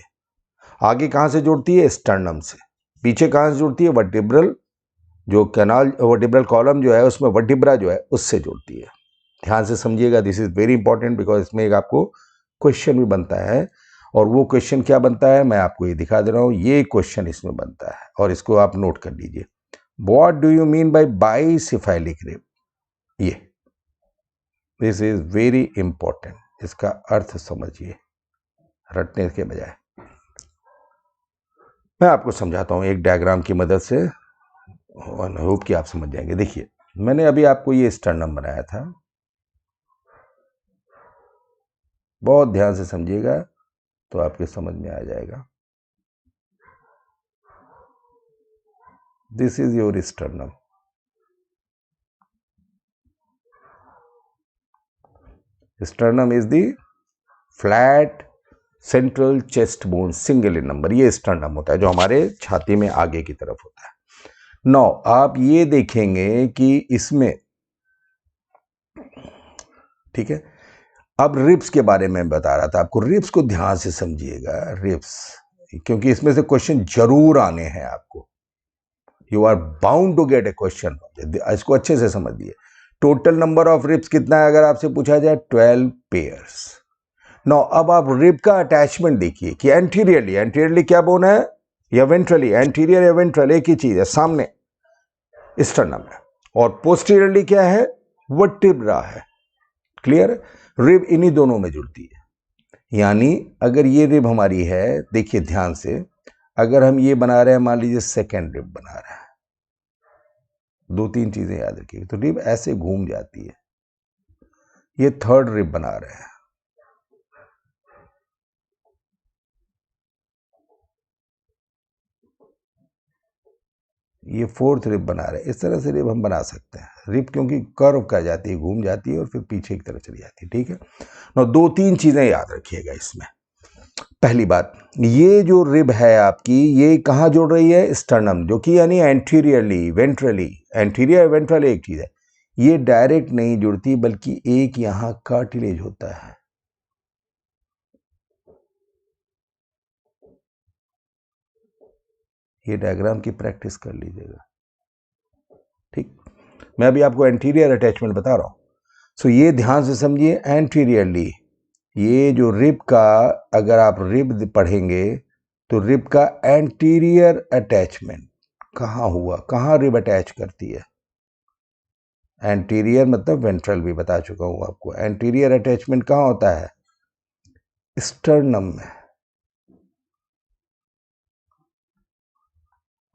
आगे कहां से जुड़ती है? स्टर्नम से। पीछे कहां से जुड़ती है? वर्टिब्रल, जो कैनाल, वर्टिब्रल कॉलम जो है उसमें वर्टिब्रा जो है उससे जुड़ती है। ध्यान से समझिएगा, this is very important, because इसमें एक आपको क्वेश्चन भी बनता है। और वो क्वेश्चन क्या बनता है, मैं आपको ये दिखा दे रहा हूं। ये क्वेश्चन इसमें बनता है और इसको आप नोट कर लीजिए। What do you mean by bicephalic rib? ये, दिस इज वेरी इंपॉर्टेंट, इसका अर्थ समझिए रटने के बजाय। मैं आपको समझाता हूं एक डायग्राम की मदद से, और होप कि आप समझ जाएंगे। देखिए, मैंने अभी आपको ये स्टर्नम बनाया था, बहुत ध्यान से समझिएगा तो आपके समझ में आ जाएगा। This is your sternum. Sternum is the flat central chest bone, single in number. ये स्टर्नम होता है जो हमारे छाती में आगे की तरफ होता है। नौ, आप ये देखेंगे कि इसमें, ठीक है, अब रिब्स के बारे में बता रहा था आपको। रिब्स को ध्यान से समझिएगा, रिब्स, क्योंकि इसमें से क्वेश्चन जरूर आने हैं आपको। You are bound to get a question, इसको अच्छे से समझिए। टोटल नंबर ऑफ रिब्स कितना है अगर आपसे पूछा जाए? 12 पेयर्स। नो, अब आप रिब का अटैचमेंट देखिए कि एंटीरियरली, एंटीरियरली क्या बोन है या वेंट्रली? एंटीरियर या वेंट्रल एक ही चीज है, सामने स्टर्नम है। और पोस्टीरियरली क्या है? वर्टिब्रा है। क्लियर? रिब इन्हीं दोनों में जुड़ती है। यानी अगर ये रिब हमारी है, देखिए ध्यान से, अगर हम ये बना रहे हैं, मान लीजिए सेकेंड रिब बना रहे हैं, दो तीन चीजें याद रखिए। तो रिब ऐसे घूम जाती है। ये थर्ड रिब बना रहे हैं, ये फोर्थ रिब बना रहे हैं। इस तरह से रिब हम बना सकते हैं। रिब क्योंकि कर्व कर जाती है, घूम जाती है और फिर पीछे की तरफ चली जाती है। ठीक है ना? दो तीन चीजें याद रखिएगा इसमें। पहली बात, ये जो रिब है आपकी, ये कहाँ जुड़ रही है? स्टर्नम, जो कि यानी एंटीरियरली, वेंट्रली। एंटीरियर वेंट्रल एक चीज है। ये डायरेक्ट नहीं जुड़ती, बल्कि एक यहां कार्टिलेज होता है। ये डायग्राम की प्रैक्टिस कर लीजिएगा। ठीक, मैं अभी आपको एंटीरियर अटैचमेंट बता रहा हूं। सो ये ध्यान से समझिए, एंटीरियरली ये जो रिब का, अगर आप रिब पढ़ेंगे तो रिब का एंटीरियर अटैचमेंट कहाँ हुआ, कहाँ रिब अटैच करती है? एंटीरियर मतलब वेंट्रल, भी बता चुका हूं आपको। एंटीरियर अटैचमेंट कहाँ होता है? स्टर्नम में।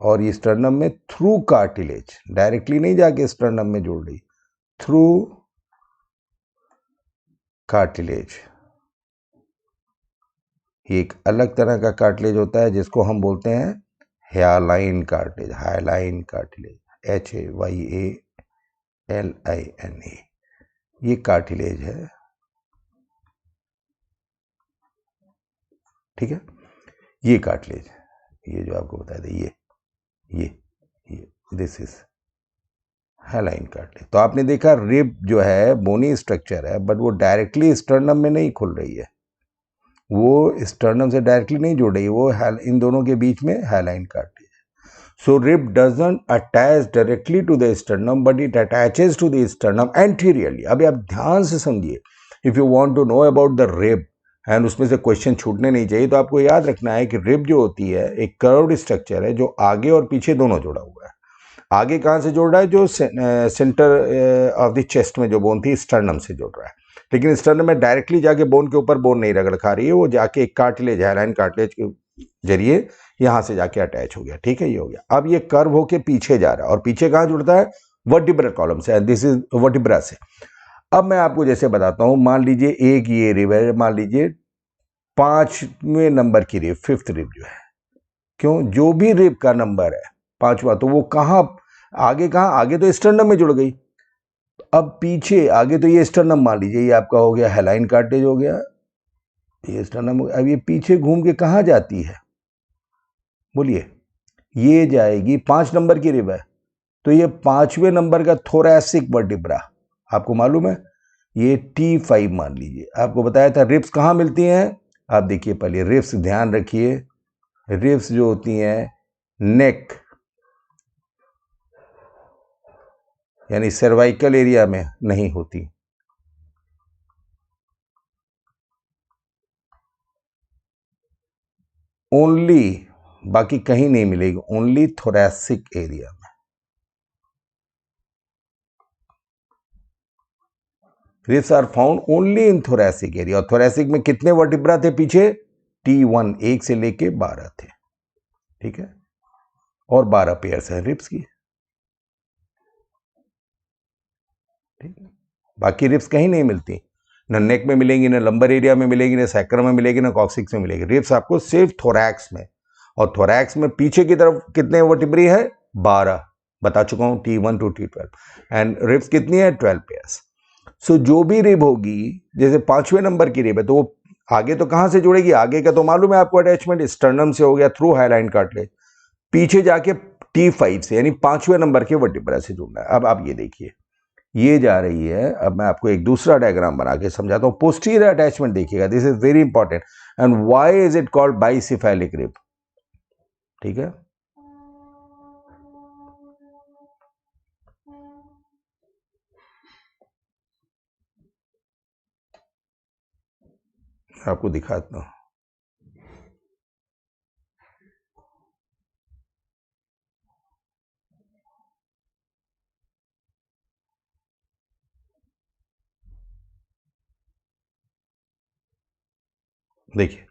और ये स्टर्नम में थ्रू कार्टिलेज, डायरेक्टली नहीं जाके स्टर्नम में जुड़ रही, थ्रू कार्टिलेज। ये एक अलग तरह का कार्टिलेज होता है जिसको हम बोलते हैं hyaline cartilage. Hyaline cartilage, HAYALINE, ये कार्टिलेज है। ठीक है, ये कार्टिलेज, ये जो आपको बताया था, ये दिस इज हैलाइन कार्टिलेज। तो आपने देखा रिब जो है बोनी स्ट्रक्चर है, बट वो डायरेक्टली स्टर्नम में नहीं खुल रही है, वो स्टर्नम से डायरेक्टली नहीं जुड़ रही है, वो इन दोनों के बीच में haline cartilage. So rib doesn't attach directly to the sternum, but it attaches to the sternum anteriorly. अभी आप ध्यान से समझिए, if you want to know about the rib, and उसमें से क्वेश्चन छूटने नहीं चाहिए, तो आपको याद रखना है कि रिब जो होती है एक कर्व्ड स्ट्रक्चर है जो आगे और पीछे दोनों जुड़ा हुआ है। आगे कहाँ से जोड़ रहा है? जो सेंटर ऑफ द चेस्ट में जो बोन थी स्टर्नम से जोड़ रहा है, लेकिन स्टर्नम में डायरेक्टली जाके बोन के ऊपर बोन नहीं रगड़ खा रही है, वो जाके एक कार्टिलेज हैलाइन कार्टिलेज के जरिए यहां से जाके अटैच हो गया। ठीक है, ये हो गया। अब ये कर्व होके पीछे जा रहा है, और पीछे कहां जुड़ता है? वर्टिब्रल कॉलम से, दिस इज वर्टिब्रा से। अब मैं आपको जैसे बताता हूं, मान लीजिए एक ये रिब है, मान लीजिए 5वें नंबर की रिब, 5th रिब जो है, क्यों? जो भी रिब का नंबर है 5वां, तो वो कहां आगे, कहां आगे? तो स्टर्नम में जुड़ गई। अब पीछे आगे, तो ये स्टर्नम मान लीजिए ये आपका हो गया हैलाइन कार्टिलेज हो गया, ये स्टर्नम। अब ये पीछे घूम के कहां जाती है? बोलिए। ये जाएगी 5 नंबर की रिब है, तो ये 5वें नंबर का थोरैसिक वर्टिब्रा, आपको मालूम है ये T5 मान लीजिए। आपको बताया था रिब्स कहाँ मिलती हैं। आप देखिए पहले रिब्स, ध्यान रखिए, रिब्स जो होती हैं नेक यानी सर्वाइकल एरिया में नहीं होती, ओनली, बाकी कहीं नहीं मिलेगी, ओनली थोरैसिक एरिया में। Ribs are found only in thoracic area. और थोरैसिक में कितने वर्टिब्रा थे पीछे? T1, 1 से लेके 12 थे। ठीक है, और 12 पेयर्स हैं रिब्स की। ठीक है, बाकी रिब्स कहीं नहीं मिलती, न नेक में मिलेंगी, न लंबर एरिया में मिलेगी, न सैक्रम में मिलेगी, न कॉक्सिक्स में मिलेगी। रिब्स आपको सिर्फ थोरैक्स में, और थोरैक्स में पीछे की तरफ कितने वर्टिब्री है? 12 बता चुका हूं, T1 to T12। And ribs कितनी है? 12 पेयर्स। सो जो भी रिब होगी, जैसे 5वें नंबर की रिब है, तो वो आगे तो कहां से जुड़ेगी? आगे का तो मालूम है आपको, अटैचमेंट स्टर्नम से हो गया थ्रू हाइलाइन कार्टिलेज, पीछे जाके T5 से यानी 5वें नंबर के वर्टिब्रा से जुड़ना है। अब आप ये देखिए, ये जा रही है। अब मैं आपको एक दूसरा डायग्राम बना के समझाता हूं। पोस्टीरियर अटैचमेंट देखिएगा, this is very important. And why is it called bicephalic rib? ठीक है, आपको दिखाता हूं। देखिए,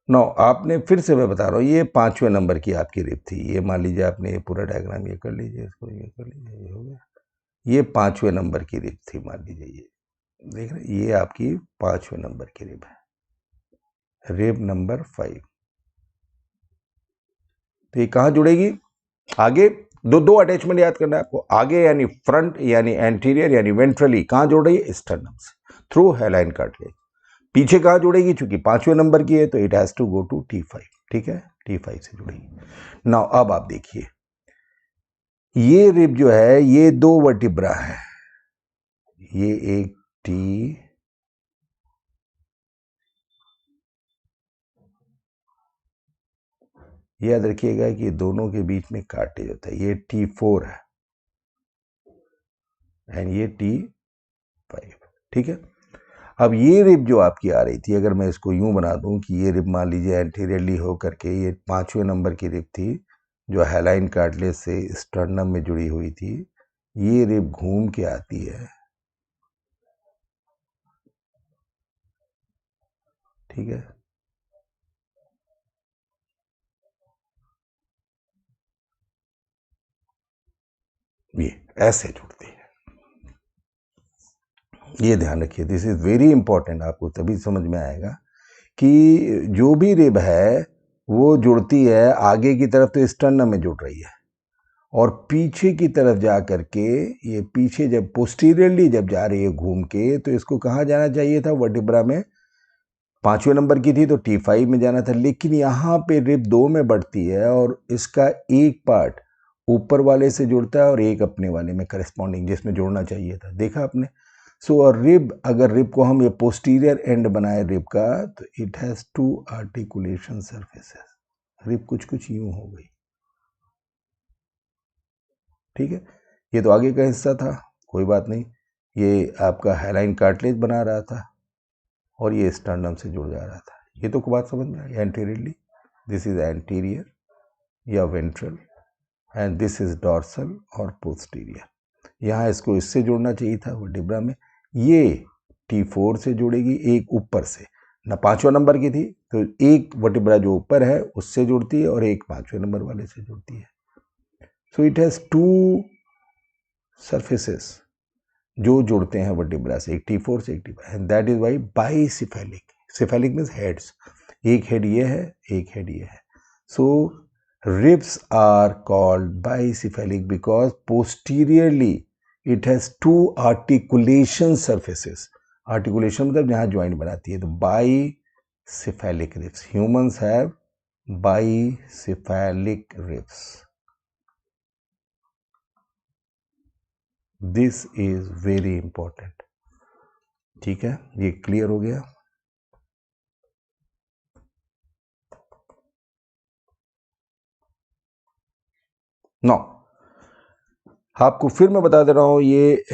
नो, आपने फिर से मैं बता रहा हूँ, ये 5वें नंबर की आपकी रिब थी। ये मान लीजिए आपने ये पूरा डायग्राम ये कर लीजिए, इसको ये कर लीजिए, ये हो गया। ये 5वें नंबर की रिब थी, मान लीजिए ये देख रहे, ये आपकी 5वें नंबर की रिब है, रिब नंबर 5। तो ये कहाँ जुड़ेगी? आगे दो अटैचमेंट याद करना है आपको, आगे यानी फ्रंट यानी एंटीरियर यानी वेंट्रली, कहाँ जोड़ रही है? स्टर्नम से थ्रू हैलाइन कार्टिलेज। पीछे कहाँ जुड़ेगी? चूंकि 5वें नंबर की है, तो it has to go to T5। ठीक है, T5 से जुड़ेगी। नाउ अब आप देखिए, ये रिब जो है ये 2 वर्टिब्रा है, ये एक T, याद रखिएगा कि दोनों के बीच में कार्टिलेज होता है। ये T4 है एंड ये T5। ठीक है, अब ये रिब जो आपकी आ रही थी, अगर मैं इसको यूं बना दूं कि ये रिब मान लीजिए एंटीरियरली हो करके ये 5वें नंबर की रिब थी जो हैलाइन कार्टिलेज से स्टर्नम में जुड़ी हुई थी, ये रिब घूम के आती है। ठीक है, ये ऐसे जुड़ती है। ये ध्यान रखिए, दिस इज वेरी इंपॉर्टेंट, आपको तभी समझ में आएगा कि जो भी रिब है वो जुड़ती है आगे की तरफ, तो स्टर्नम में जुड़ रही है, और पीछे की तरफ जा करके, ये पीछे जब पोस्टीरियरली जब जा रही है घूम के, तो इसको कहाँ जाना चाहिए था? वर्टिब्रा में 5वें नंबर की थी तो T5 में जाना था, लेकिन यहाँ पे रिब 2 में बढ़ती है और इसका एक पार्ट ऊपर वाले से जुड़ता है और एक अपने वाले में करस्पॉन्डिंग जिसमें जोड़ना चाहिए था, देखा आपने। सो रिब, अगर रिब को हम ये पोस्टीरियर एंड बनाए रिब का, तो it has 2 articulation surfaces. Rib कुछ कुछ यूं हो गई, ठीक है। ये तो आगे का हिस्सा था, कोई बात नहीं, ये आपका हाइलाइन कार्टिलेज बना रहा था और ये स्टर्नम से जुड़ जा रहा था। ये तो बात समझ में आई। एंटीरियरली दिस इज एंटीरियर या ventral and this is dorsal और पोस्टीरियर। यहाँ इसको इससे जोड़ना चाहिए था वर्टिब्रा में, ये T4 से जुड़ेगी, एक ऊपर से ना 5वां नंबर की थी तो एक वर्टिब्रा जो ऊपर है उससे जुड़ती है और एक 5वें नंबर वाले से जुड़ती है। सो इट हैज़ 2 सरफेसेस जो जुड़ते हैं वर्टिब्रा से, एक T4 से एक T5, and that is why bicephalic. Cephalic means heads, एक हेड ये है एक हेड ये है। So ribs are called bicephalic because posteriorly it has 2 articulation surfaces. Articulation मतलब जहां ज्वाइंट बनाती है, तो bicephalic ribs. Humans have bicephalic ribs. This is very important, ठीक है, ये क्लियर हो गया। नो, आपको फिर मैं बता दे रहा हूं, ये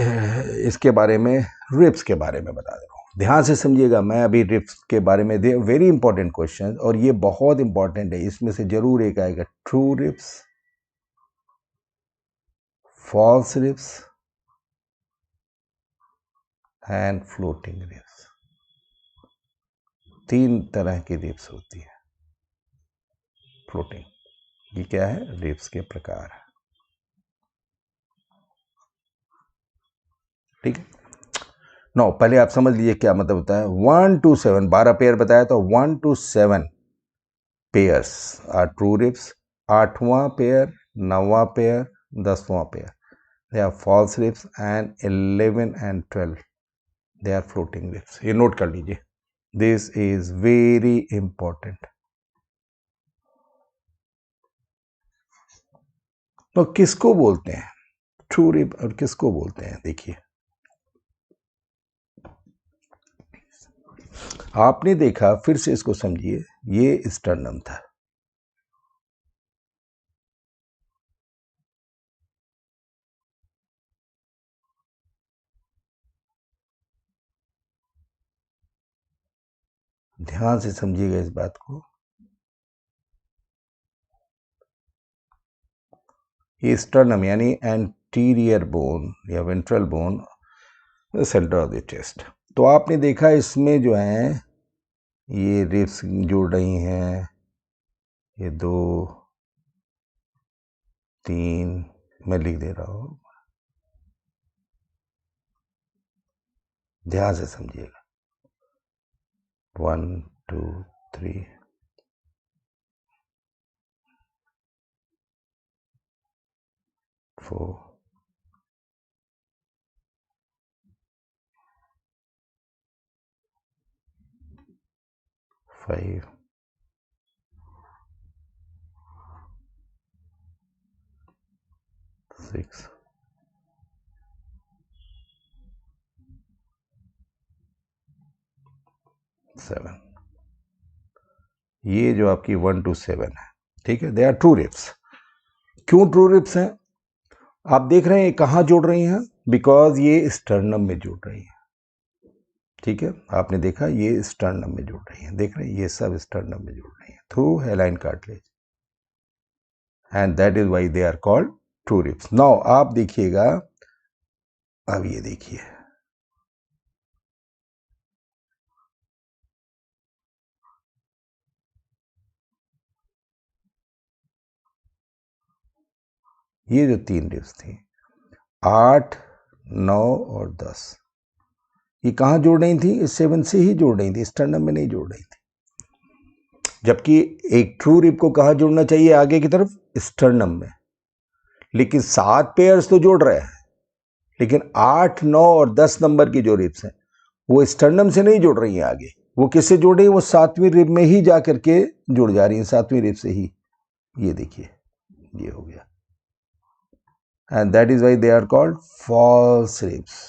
इसके बारे में, रिब्स के बारे में बता दे रहा हूं, ध्यान से समझिएगा। मैं अभी रिब्स के बारे में, वेरी इंपॉर्टेंट क्वेश्चन, और ये बहुत इंपॉर्टेंट है, इसमें से जरूर एक आएगा। True ribs, false ribs and floating ribs. 3 तरह की रिब्स होती है। फ्लोटिंग, ये क्या है, रिब्स के प्रकार है, ठीक है। नो, पहले आप समझ लीजिए क्या मतलब होता है। 1 to 7, 12 पेयर बताया, तो 1 to 7 pairs are true ribs. 8वां पेयर, 9वां पेयर, 10वां pair they are false ribs, and 11 and 12 दे आर फ्लोटिंग रिब्स। ये नोट कर लीजिए, दिस इज वेरी इंपॉर्टेंट। तो किसको बोलते हैं ट्रू रिब और किसको बोलते हैं, देखिए। आपने देखा, फिर से इसको समझिए, ये स्टर्नम था, ध्यान से समझिएगा इस बात को। ये स्टर्नम यानी एंटीरियर बोन या ventral bone, centre of the chest. तो आपने देखा इसमें जो है ये रिब्स जुड़ रही हैं, ये 2 3 मैं लिख दे रहा हूं, ध्यान से समझिएगा। 1 2 3 4 5 6 7। ये जो आपकी 1 to 7 है, ठीक है, दे आर ट्रू रिब्स। क्यों ट्रू रिब्स हैं? आप देख रहे हैं कहाँ जुड़ रही हैं, बिकॉज ये स्टर्नम में जुड़ रही हैं, ठीक है। आपने देखा ये स्टर्नम में जुड़ रही हैं, देख रहे हैं ये सब स्टर्नम में जुड़ रही हैं through hyaline cartilage, and that is why they are called true ribs. Now आप देखिएगा, अब ये देखिए, ये जो 3 रिब्स थी, 8 9 और 10, ये कहाँ जोड़ रही थी, इस 7 से ही जोड़ रही थी, स्टर्नम में नहीं जोड़ रही थी। जबकि एक ट्रू रिब को कहाँ जोड़ना चाहिए, आगे की तरफ, स्टर्नम में, लेकिन 7 पेयर्स तो जोड़ रहे हैं, लेकिन 8 9 और 10 नंबर की जो रिब्स हैं वो स्टर्नम से नहीं जुड़ रही हैं आगे, वो किससे जुड़ रही है? वो 7वीं रिब में ही जा करके जुड़ जा रही है, 7वीं रिब से ही। ये देखिए, ये हो गया, and that is why they are called false ribs.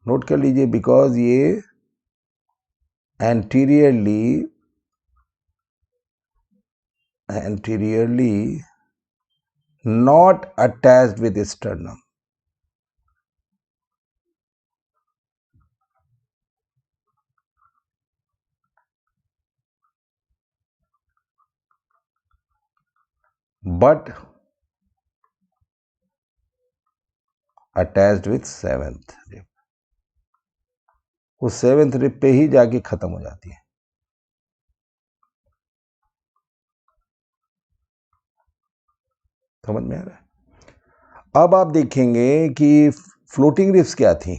Note कर लीजिए, बिकॉज ये anteriorly not attached with sternum. But attached with 7th rib. वो 7th rib पे ही जाके खत्म हो जाती है। समझ में आ रहा है? अब आप देखेंगे कि फ्लोटिंग रिब्स क्या थी,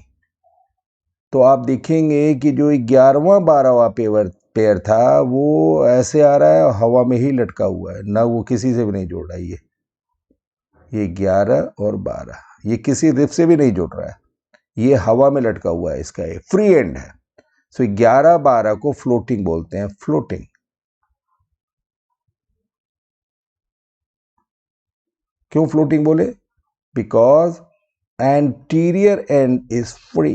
तो आप देखेंगे कि जो 11वां 12वां पेयर था वो ऐसे आ रहा है, हवा में ही लटका हुआ है, ना वो किसी से भी नहीं जुड़ रहा है। ये 11 और 12 ये किसी रिब से भी नहीं जुड़ रहा है, ये हवा में लटका हुआ है, इसका ये फ्री एंड है। सो 11 12 को फ्लोटिंग बोलते हैं, फ्लोटिंग। क्यों फ्लोटिंग बोले? Because anterior and is free,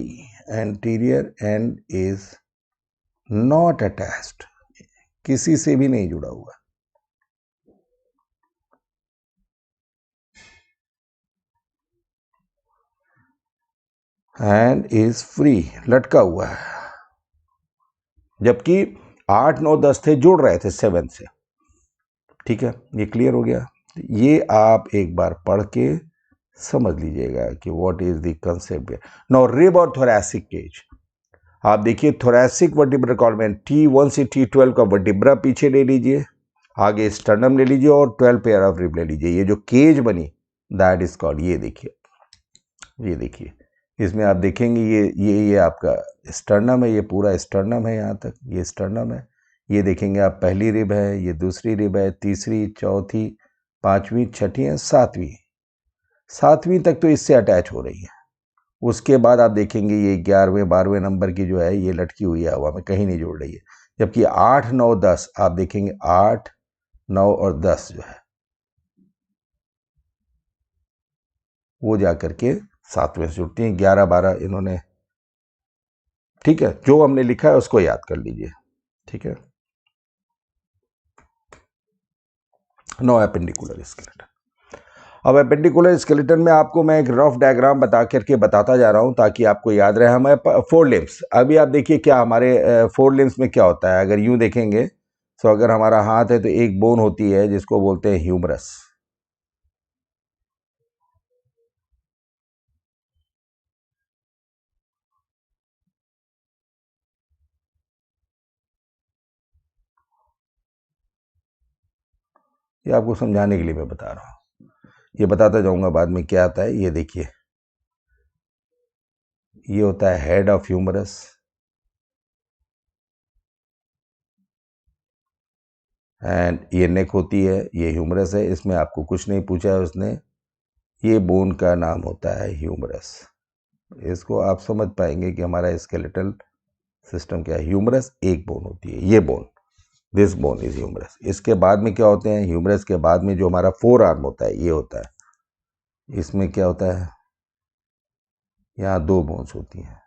anterior and is not attached, किसी से भी नहीं जुड़ा हुआ। एंड इज फ्री, लटका हुआ है। जबकि 8 9 10 थे, जुड़ रहे थे 7 से। ठीक है, ये क्लियर हो गया। ये आप एक बार पढ़ के समझ लीजिएगा कि what is the concept. Now rib और थोरैसिक केज, आप देखिए थोरैसिक वर्टिब्रल कॉलम T1 से T12 का वर्टिब्रा पीछे ले लीजिए, आगे स्टर्नम ले लीजिए और 12 पेयर ऑफ रिब ले लीजिए। ये जो केज बनी दैट इज कॉल्ड, ये देखिए, ये देखिए, इसमें आप देखेंगे ये आपका स्टर्नम है, ये पूरा स्टर्नम है, यहाँ तक ये स्टर्नम है। ये देखेंगे आप, पहली रिब है, ये दूसरी रिब है, तीसरी, चौथी, 5वीं, 6ठी है, 7वीं तक तो इससे अटैच हो रही है। उसके बाद आप देखेंगे ये 11वें 12वें नंबर की जो है ये लटकी हुई है हवा में, कहीं नहीं जुड़ रही है। जबकि 8 9 10 आप देखेंगे, 8 9 और 10 जो है वो जाकर के 7वें से जुड़ती हैं। 11 12 इन्होंने, ठीक है, जो हमने लिखा है उसको याद कर लीजिए। ठीक है, नो एपेंडिकुलर स्केलेटन। अब एपेंडिकुलर स्केलेटन में आपको मैं एक रफ डायग्राम बता करके बताता जा रहा हूं ताकि आपको याद रहे। हमारे 4 लिम्स, अभी आप देखिए क्या हमारे 4 लिम्स में क्या होता है। अगर यूं देखेंगे तो अगर हमारा हाथ है तो एक बोन होती है जिसको बोलते हैं ह्यूमरस। ये आपको समझाने के लिए मैं बता रहा हूं, ये बताता जाऊंगा बाद में क्या आता है। ये देखिए, ये होता है हेड ऑफ ह्यूमरस, एंड ये नेक होती है, ये ह्यूमरस है। इसमें आपको कुछ नहीं पूछा है उसने, ये बोन का नाम होता है ह्यूमरस। इसको आप समझ पाएंगे कि हमारा स्केलेटल सिस्टम क्या है। ह्यूमरस एक बोन होती है, ये bone, this bone is humerus. इसके बाद में क्या होते हैं, ह्यूमरस के बाद में जो हमारा 4 आर्म होता है, ये होता है। इसमें क्या होता है, यहाँ 2 बोन्स होती हैं।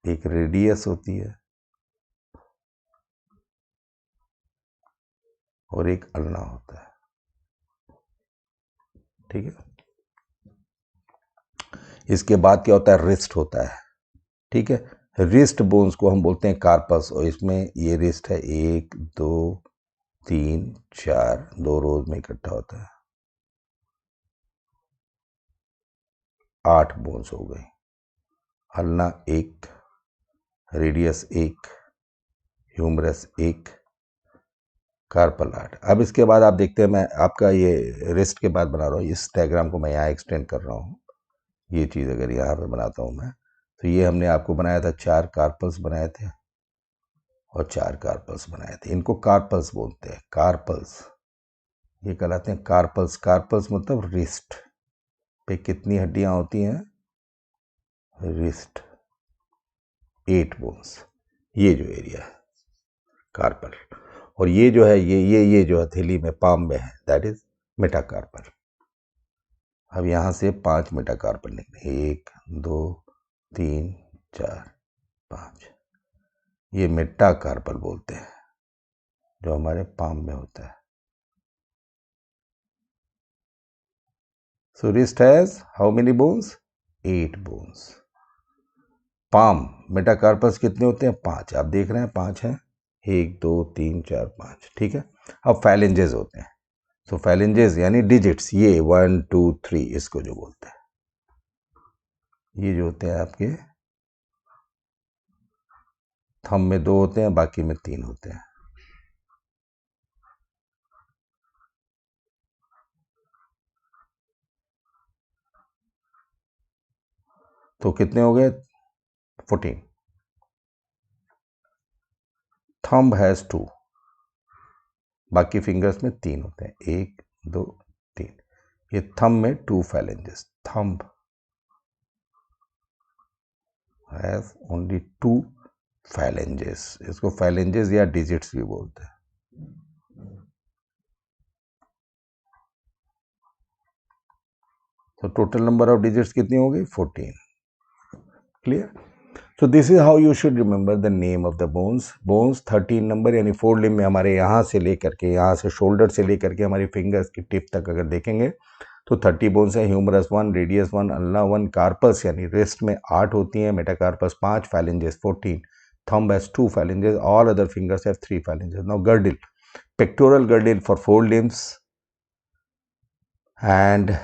एक रेडियस होती है और एक अल्ना होता है। ठीक है, इसके बाद क्या होता है, रिस्ट होता है। ठीक है, रिस्ट बोन्स को हम बोलते हैं कार्पस, और इसमें ये रिस्ट है 1 2 3 4, 2 रोज में इकट्ठा होता है, 8 बोन्स हो गई। Ulna 1, radius 1, humerus 1, carpal 8। अब इसके बाद आप देखते हैं, मैं आपका ये रिस्ट के बाद बना रहा हूँ, इस डायग्राम को मैं यहाँ एक्सटेंड कर रहा हूँ। ये चीज़ अगर यहाँ पे बनाता हूँ मैं, तो ये हमने आपको बनाया था 4 कार्पल्स बनाए थे, और 4 कार्पल्स बनाए थे। इनको कार्पल्स बोलते हैं, कार्पल्स, ये कहलाते हैं कार्पल्स। कार्पल्स मतलब रिस्ट पे कितनी हड्डियां होती हैं, रिस्ट 8 बोन्स, ये जो एरिया है कार्पल। और ये जो है ये जो हथेली में पाम में है दैट इज मेटाकार्पल। अब यहां से 5 मेटाकार्पल निकले, 1 2 3 4 5, ये मेटाकार्पल बोलते हैं जो हमारे पाम में होता है। So wrist has how many bones, 8 bones. Palm metacarpals कितने होते हैं, 5, आप देख रहे हैं 5 हैं, 1 2 3 4 5, ठीक है। अब फैलेंजेस होते हैं, तो फैलेंजेस यानी डिजिट्स, ये 1 2 3 इसको जो बोलते हैं, ये जो होते हैं आपके थंब में 2 होते हैं, बाकी में 3 होते हैं। तो कितने हो गए, 14। थंब हैज 2, बाकी फिंगर्स में 3 होते हैं, 1 2 3। ये थंब में 2 phalanges, thumb has only 2 phalanges, इसको फैलेंजेस या डिजिट्स भी बोलते हैं। तो टोटल नंबर ऑफ डिजिट्स कितनी हो गई, 14। Clear. So this is how you should remember the name of the bones. Bones 13 number, यानी 4 लिम्ब में हमारे यहाँ से लेकर के, यहाँ से शोल्डर से लेकर के हमारी फिंगर्स की टिप तक अगर देखेंगे तो 30 बोन्स है। ह्यूमरस 1, रेडियस 1, अल्ना 1, कार्पस यानी रिस्ट में 8 होती हैं, metacarpus 5, phalanges 14, thumb has 2 phalanges, all other fingers have 3 phalanges. Now girdle, pectoral girdle for 4 limbs and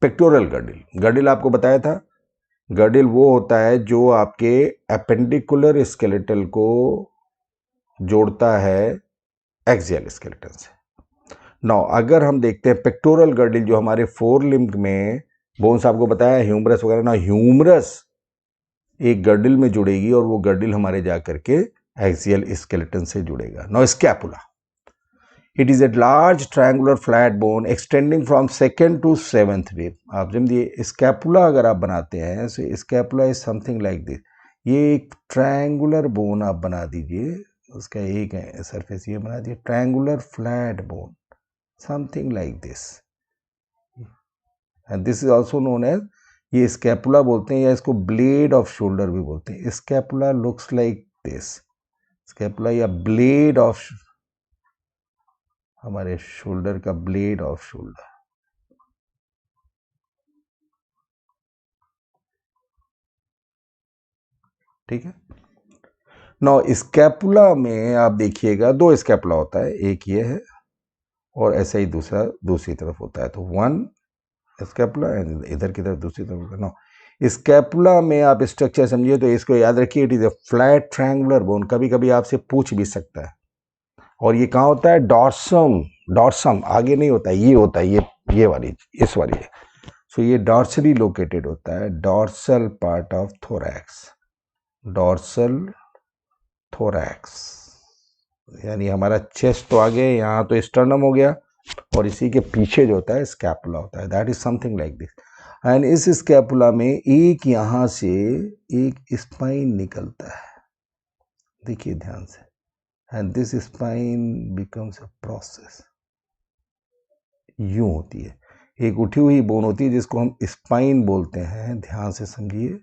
pectoral girdle. Girdle आपको बताया था, गर्डिल वो होता है जो आपके एपेंडिकुलर स्केलेटल को जोड़ता है एक्सियल स्केलेटन से। नाउ अगर हम देखते हैं पेक्टोरल गर्डिल जो हमारे 4 लिम्ब में बोन्स आपको बताया ह्यूमरस वगैरह, ना ह्यूमरस एक गर्डिल में जुड़ेगी और वो गर्डिल हमारे जाकर के एक्सियल स्केलेटन से जुड़ेगा। Now scapula, it is a large triangular flat bone extending from 2nd to 7th rib. आप जब ये स्कैपुला अगर आप बनाते हैं, so scapula is something like this, ये एक ट्रायंगुलर बोन आप बना दीजिए, उसका एक सरफेस ये बना दीजिए, triangular flat bone something like this, and this is also known as, ये स्कैपुला बोलते हैं या इसको ब्लेड ऑफ शोल्डर भी बोलते हैं। Scapula looks like this, scapula या ब्लेड ऑफ, हमारे शोल्डर का ब्लेड ऑफ शोल्डर, ठीक है। नाउ स्कैपुला में आप देखिएगा 2 स्कैपुला होता है, एक ये है और ऐसा ही दूसरा दूसरी तरफ होता है, तो 1 स्कैपुला एंड इधर की तरफ दूसरी तरफ होता है। नाउ स्कैपुला में आप स्ट्रक्चर समझिए तो इसको याद रखिए, it is A flat triangular bone, कभी कभी आपसे पूछ भी सकता है। और ये कहाँ होता है, डॉर्सम, डॉर्सम आगे नहीं होता है, ये होता है, ये वाली, इस वाली। सो ये डॉर्सली लोकेटेड होता है, dorsal part of thorax, dorsal thorax, यानी हमारा चेस्ट तो आगे, यहाँ तो स्टर्नम हो गया, और इसी के पीछे जो होता है स्कैपुला होता है, that is something like this. And इस स्कैपुला में एक यहाँ से एक स्पाइन निकलता है, देखिए ध्यान से, and this spine becomes a process, यूं होती है, एक उठी हुई बोन होती है जिसको हम स्पाइन बोलते हैं, ध्यान से समझिए,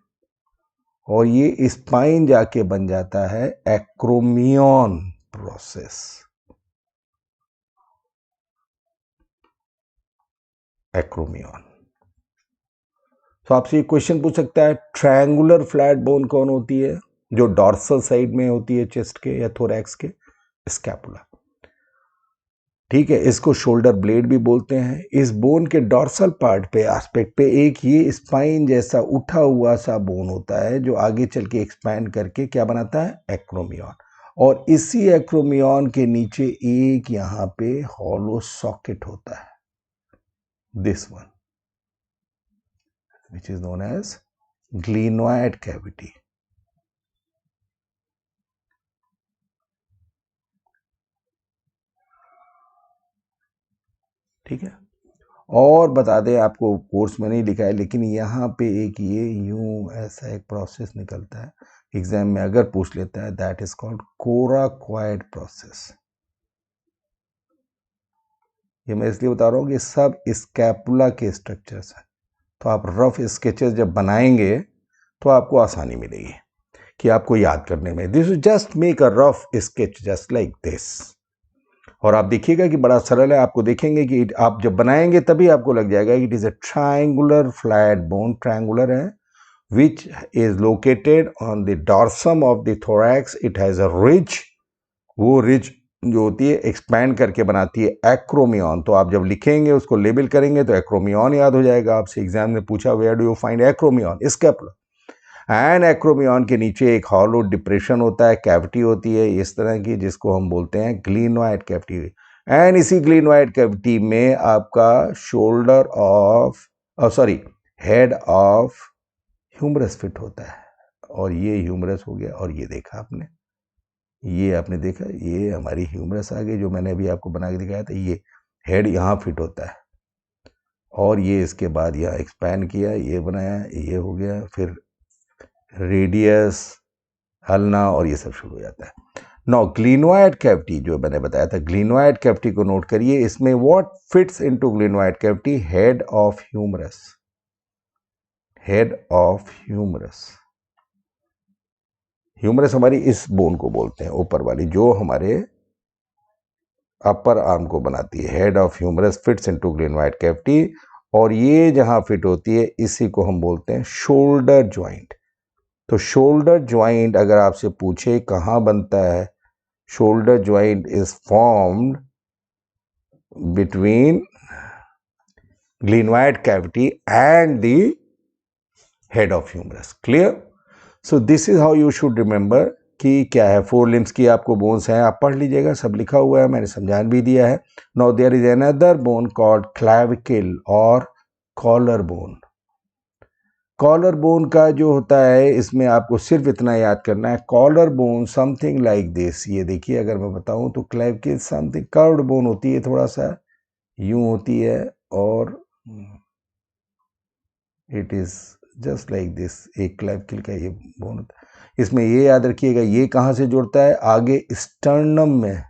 और ये स्पाइन जाके बन जाता है एक्रोमियन प्रोसेस, एक्रोमियन। तो आपसे एक क्वेश्चन पूछ सकता है, ट्रायंगुलर फ्लैट बोन कौन होती है जो डॉर्सल साइड में होती है चेस्ट के या थोरैक्स के, स्कैपुला, ठीक है। इसको शोल्डर ब्लेड भी बोलते हैं। इस बोन के डॉर्सल पार्ट पे, एस्पेक्ट पे, एक ये स्पाइन जैसा उठा हुआ सा बोन होता है जो आगे चल के एक्सपैंड करके क्या बनाता है, एक्रोमियन, और इसी एक्रोमियन के नीचे एक यहाँ पे हॉलो सॉकेट होता है, this one, which is known as glenoid cavity. ठीक है, और बता दें, आपको कोर्स में नहीं लिखा है लेकिन यहाँ पे एक ये यूं ऐसा एक प्रोसेस निकलता है, एग्जाम में अगर पूछ लेता है, that is called coracoid process. ये मैं इसलिए बता रहा हूँ कि सब स्कैपुला के स्ट्रक्चर्स हैं, तो आप रफ स्केचेस जब बनाएंगे तो आपको आसानी मिलेगी कि आपको याद करने में। This is just make a rough sketch just like this, और आप देखिएगा कि बड़ा सरल है। आपको देखेंगे कि आप जब बनाएंगे तभी आपको लग जाएगा it is a triangular flat bone, triangular है, which is located on the dorsum of the thorax. It has a ridge, वो रिज जो होती है एक्सपैंड करके बनाती है एक्रोमियन। तो आप जब लिखेंगे उसको लेबल करेंगे तो एक्रोमियन याद हो जाएगा। आपसे एग्जाम में पूछा where do you find acromion, scapula. And acromion के नीचे एक हॉलो डिप्रेशन होता है, कैविटी होती है इस तरह की, जिसको हम बोलते हैं ग्लिनोइड कैविटी। एंड इसी ग्लिनोइड कैविटी में आपका shoulder of sorry head of humerus fit होता है, और ये ह्यूमरस हो गया। और ये देखा आपने, ये आपने देखा, ये हमारी ह्यूमरस आ गई जो मैंने अभी आपको बना के दिखाया था। ये हेड यहाँ फिट होता है, और ये इसके बाद यहाँ एक्सपैंड किया, ये बनाया, ये हो गया, फिर रेडियस, हलना, और ये सब शुरू हो जाता है। नाउ ग्लिनोइड कैविटी जो मैंने बताया था, ग्लिनोइड कैविटी को नोट करिए। इसमें what fits into glenoid cavity? Head of humerus, head of humerus. Humerus हमारी इस बोन को बोलते हैं, ऊपर वाली जो हमारे अपर आर्म को बनाती है। Head of humerus fits into glenoid cavity, और ये जहां फिट होती है इसी को हम बोलते हैं शोल्डर ज्वाइंट। तो शोल्डर ज्वाइंट अगर आपसे पूछे कहां बनता है, shoulder joint is formed between glenoid cavity and the head of humerus. Clear? So this is how you should remember कि क्या है। फोर लिम्स की आपको बोन्स हैं, आप पढ़ लीजिएगा, सब लिखा हुआ है, मैंने समझान भी दिया है। Now there is another bone called clavicle और कॉलर बोन। कॉलर बोन का जो होता है, इसमें आपको सिर्फ इतना याद करना है, collar bone something like this. ये देखिए, अगर मैं बताऊं तो क्लैविकल समथिंग कर्व्ड बोन होती है, थोड़ा सा यूं होती है, और it is just like this. एक क्लैविकल का ये बोन होता है। इसमें ये याद रखिएगा, ये कहां से जुड़ता है? आगे स्टर्नम में।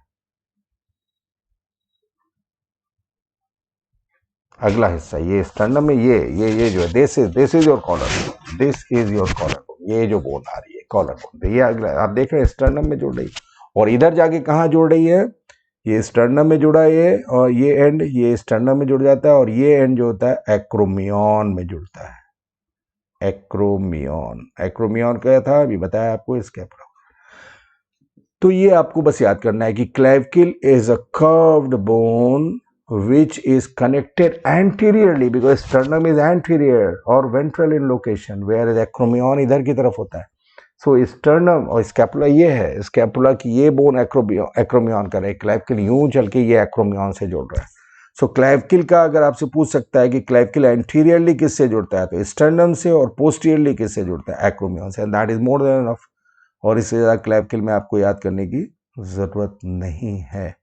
अगला हिस्सा ये स्टर्नम में, ये जो है, this is your collar, this is your collar bone. ये जो बोन आ रही है कॉलर बोन, तो ये अगला आप देख रहे हैं स्टर्नम में जुड़ रही है, और इधर जाके कहां जुड़ रही है? ये स्टर्नम में जुड़ा है, और ये एंड ये स्टर्नम में जुड़ जाता है, और ये एंड जो होता है एक्रोमियन में जुड़ता है। एक्रोमियन, एक्रोमियन क्या था अभी बताया आपको, स्कैपुला। तो ये आपको बस याद करना है कि clavicle is a curved bone which is connected anteriorly because sternum is anterior or ventral in location, whereas acromion इधर की तरफ होता है। सो sternum और स्कैपुला ये है, स्कैपुला की ये बोन एक्रोमियन का है, क्लैविकल यूं चल के ये एक्रोमियन से जुड़ रहा है। सो क्लैविकल का अगर आपसे पूछ सकता है कि क्लैविकल एंटीरियरली किससे जुड़ता है, तो स्टर्नम से, और पोस्टीरियरली किससे जुड़ता है? एक्रोमियन से। That is more than enough, और इससे ज़्यादा क्लैविकल में आपको याद करने की ज़रूरत नहीं है।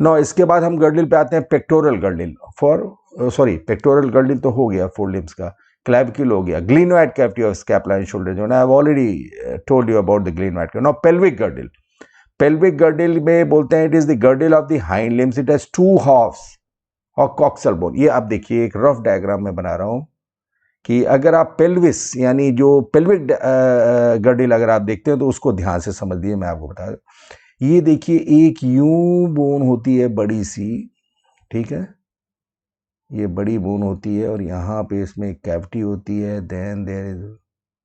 नो, इसके बाद हम गर्डिल पे आते हैं, pectoral girdle for sorry pectoral girdle तो हो गया फोर लिम्स का, क्लैविकल हो गया, glenoid cavity of scapula and shoulder जो I have already told you about the glenoid. Now pelvic girdle, pelvic girdle में बोलते हैं it is the girdle of the hind limbs, it has two halves और coxal bone. ये आप देखिए, एक rough diagram में बना रहा हूं कि अगर आप पेल्विस यानी जो पेल्विक गर्डिल अगर आप देखते हैं तो उसको ध्यान से समझ लीजिए, मैं आपको बता दूं। ये देखिए, एक यूं बोन होती है बड़ी सी, ठीक है, ये बड़ी बोन होती है, और यहाँ पे इसमें एक कैविटी होती है, देन देयर इज,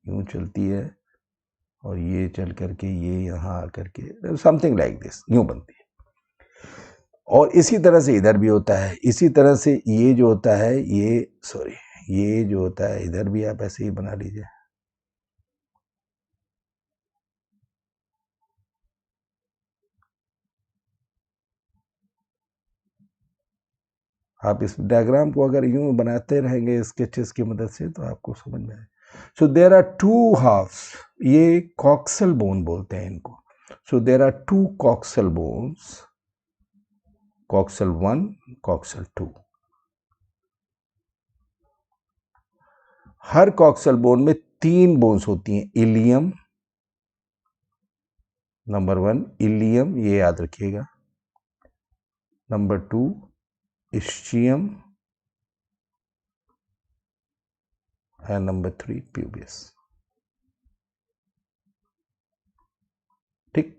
यूं चलती है, और ये चल करके ये यहाँ आकर के समथिंग लाइक दिस यूं बनती है। और इसी तरह से इधर भी होता है, इसी तरह से ये जो होता है, ये सॉरी ये जो होता है इधर भी आप ऐसे ही बना लीजिए। आप इस डायग्राम को अगर यूं बनाते रहेंगे स्केचेस की मदद से तो आपको समझ में आए। So there are two halves, ये कॉक्सल बोन बोलते हैं इनको. So there are two coxal bones, coxal 1, coxal 2. हर कॉक्सल बोन में 3 बोन्स होती हैं. इलियम, नंबर 1 इलियम, ये याद रखिएगा. Number 2 ischium, and number 3 pubis. ठीक,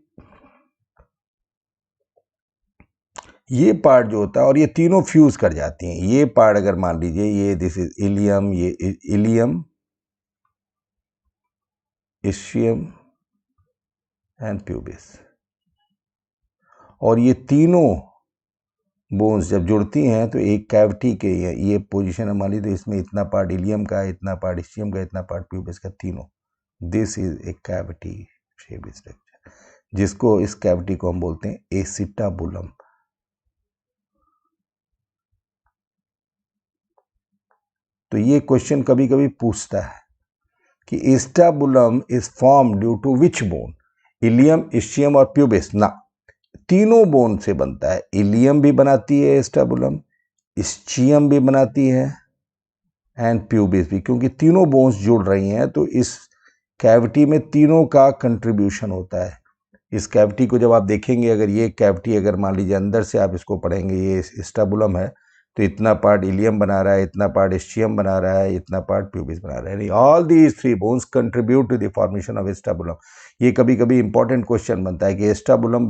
ये पार्ट जो होता है, और ये तीनों फ्यूज कर जाती हैं. ये पार्ट अगर मान लीजिए ये दिस इज इलियम, ये इलियम, इस्चियम एंड प्यूबिस, और ये तीनों बोन्स जब जुड़ती हैं तो एक कैविटी के ये पोजीशन है. मान लीजिए तो इसमें इतना पार्ट इलियम का, इतना पार्ट इस्चियम का, इतना पार्ट प्यूबिस का, तीनों. This is a cavity shape structure, जिसको इस कैविटी को हम बोलते हैं एसिटाबुलम. तो ये क्वेश्चन कभी कभी पूछता है कि acetabulum is form due to which bone, ilium, ischium और प्यूबिस. ना, तीनों बोन से बनता है. इलियम भी बनाती है एस्टाबुलम, इस्चियम भी बनाती है, एंड प्यूबिस भी, क्योंकि तीनों बोन्स जुड़ रही हैं. तो इस कैविटी में तीनों का कंट्रीब्यूशन होता है. इस कैविटी को जब आप देखेंगे, अगर ये कैविटी अगर मान लीजिए अंदर से आप इसको पढ़ेंगे, ये एस्टाबुलम है, तो इतना पार्ट इलियम बना रहा है, इतना पार्ट इस्चियम बना रहा है, इतना पार्ट प्यूबिस बना रहा है. All these 3 bones contribute to the formation of acetabulum. ये कभी कभी इंपॉर्टेंट क्वेश्चन बनता है कि एस्टाबुलम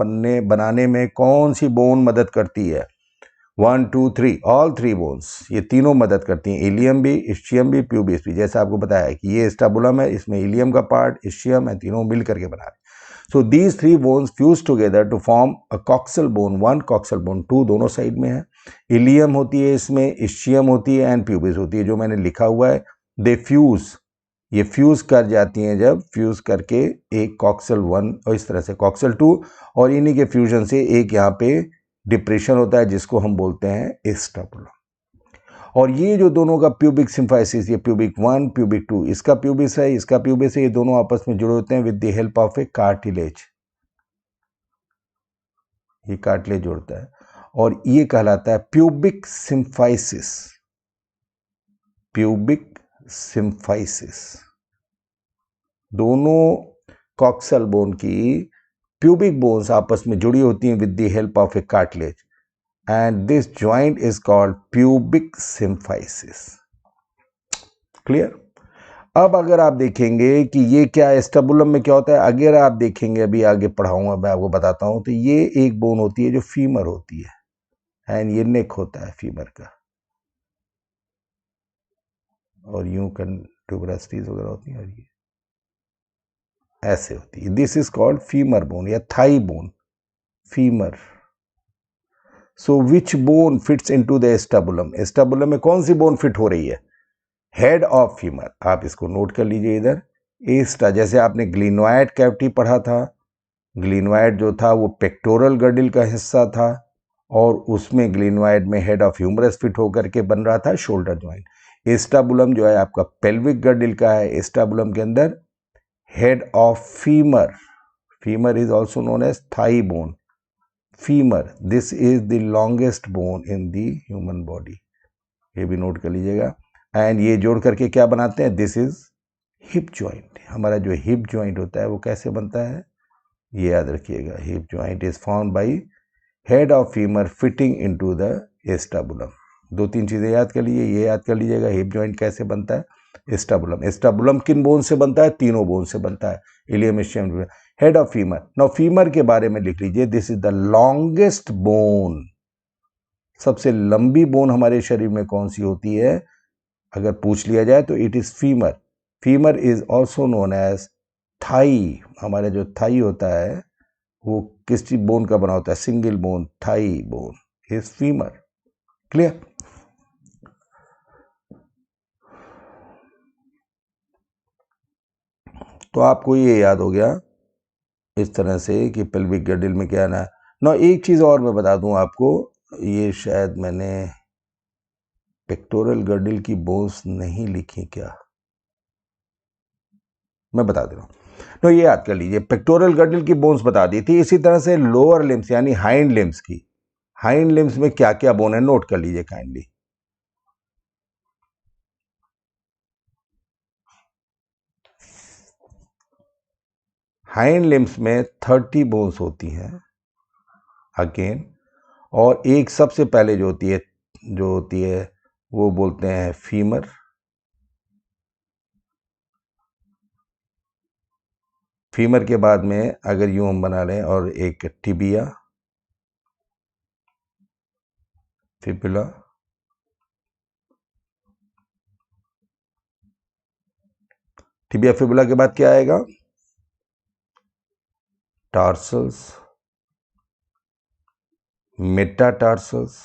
बनाने में कौन सी बोन मदद करती है. 1 2 3, ऑल 3 बोन्स, ये तीनों मदद करती हैं. इलियम भी, इस्चियम भी, प्यूबिस भी. जैसा आपको बताया कि ये एस्टाबुलम है, इसमें इलियम का पार्ट, इस्चियम है, तीनों मिल करके बना रहे. So these 3 bones fuse together to form a coxal bone 1, coxal bone 2, दोनों साइड में है. इलियम होती है इसमें, इस्चियम होती है, एंड प्यूबिस होती है. जो मैंने लिखा हुआ है, दे फ्यूज, ये फ्यूज कर जाती हैं. जब फ्यूज करके एक कॉक्सल 1 और इस तरह से कॉक्सल 2, और इन्हीं के फ्यूजन से एक यहाँ पे डिप्रेशन होता है जिसको हम बोलते हैं एस्टाबुलम. और ये जो दोनों का प्यूबिक सिम्फाइसिस, ये प्यूबिक 1, प्यूबिक 2, इसका प्यूबिस है, इसका प्यूबिस है, ये दोनों आपस में जुड़े होते हैं with the help of A cartilage. ये कार्टिलेज जोड़ता है, और ये कहलाता है प्यूबिक सिम्फाइसिस. Pubic symphysis. दोनों कॉक्सल बोन की प्यूबिक बोन्स आपस में जुड़ी होती हैं with the help of A cartilage, and this joint is called pubic symphysis. Clear? अब अगर आप देखेंगे कि ये क्या एस्टाबुलम में क्या होता है, अगर आप देखेंगे, अभी आगे पढ़ाऊंगा मैं आपको बताता हूं, तो ये एक बोन होती है जो फीमर होती है, एंड ये नेक होता है फीमर का, और यूं ट्यूबरस्टीज वगैरह होती है, और ये ऐसे होती है. This is called femur bone या thigh bone, femur. So which bone fits into the acetabulum. Acetabulum में कौन सी बोन फिट हो रही है? Head of femur. आप इसको नोट कर लीजिए इधर. एस्टा, जैसे आपने ग्लिनोइड कैविटी पढ़ा था, ग्लिनोइड जो था वो पेक्टोरल गर्डिल का हिस्सा था, और उसमें ग्लिनोइड में हेड ऑफ ह्यूमरस फिट होकर के बन रहा था शोल्डर जॉइंट. एस्टाबुलम जो है आपका पेल्विक गर्डिल का है. एस्टाबुलम के अंदर head of femur, femur is also known as thigh bone. Femur, this is the longest bone in the human body, ये भी नोट कर लीजिएगा. एंड ये जोड़ करके क्या बनाते हैं? This is hip joint. हमारा जो हिप जॉइंट होता है वो कैसे बनता है, ये याद रखिएगा. Hip joint is formed by head of femur fitting into the acetabulum. 2-3 चीजें याद कर लीजिए, ये याद कर लीजिएगा हिप जॉइंट कैसे बनता है. एस्टाबुलम, एस्टाबुलम किन बोन से बनता है? तीनों बोन से बनता है, ilium, ischium. Head of femur. Now femur के बारे में लिख लीजिए, this is the longest bone. सबसे लंबी बोन हमारे शरीर में कौन सी होती है अगर पूछ लिया जाए तो it is femur. Femur is also known as thigh. हमारा जो थाई होता है वो किस बोन का बना होता है? Single bone. Thigh bone is femur. Clear? तो आपको ये याद हो गया इस तरह से कि पेल्विक गर्डिल में क्या ना. एक चीज और मैं बता दूं आपको, ये शायद मैंने पेक्टोरल गर्डिल की बोन्स नहीं लिखी क्या? मैं बता दे रहा हूँ। तो ये याद कर लीजिए, पेक्टोरल गर्डल की बोन्स बता दी थी। इसी तरह से लोअर लिम्स यानी हाइंड लिम्स की, हाइंड लिम्स में क्या क्या बोन है नोट कर लीजिए काइंडली। हाइंड लिम्स में 30 बोन्स होती हैं अगेन, और एक सबसे पहले जो होती है वो बोलते हैं फीमर। फीमर के बाद में अगर यूं हम बना लें, और एक टिबिया, फिबुला, टिबिया फिबुला के बाद क्या आएगा, tarsals, metatarsals,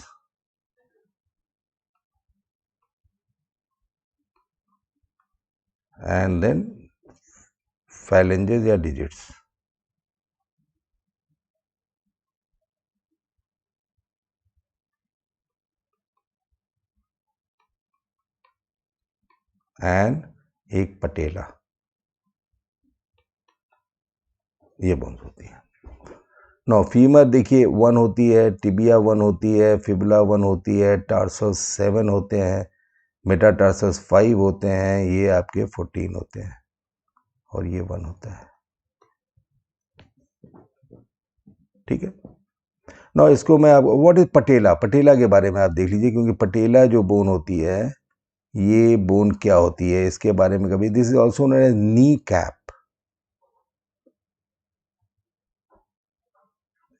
and then phalanges या डिजिट्स। एंड एक पटेला, ये बोन्स होती है। नो फीमर देखिए 1 होती है, टिबिया 1 होती है, फिबुला 1 होती है, टार्सल्स 7 होते हैं, मेटाटार्सल्स 5 होते हैं, ये आपके 14 होते हैं, और ये 1 होता है। ठीक है। नो इसको मैं आप व्हाट इज पटेला, पटेला के बारे में आप देख लीजिए, क्योंकि पटेला जो बोन होती है, ये बोन क्या होती है इसके बारे में कभी, this is also known as knee cap.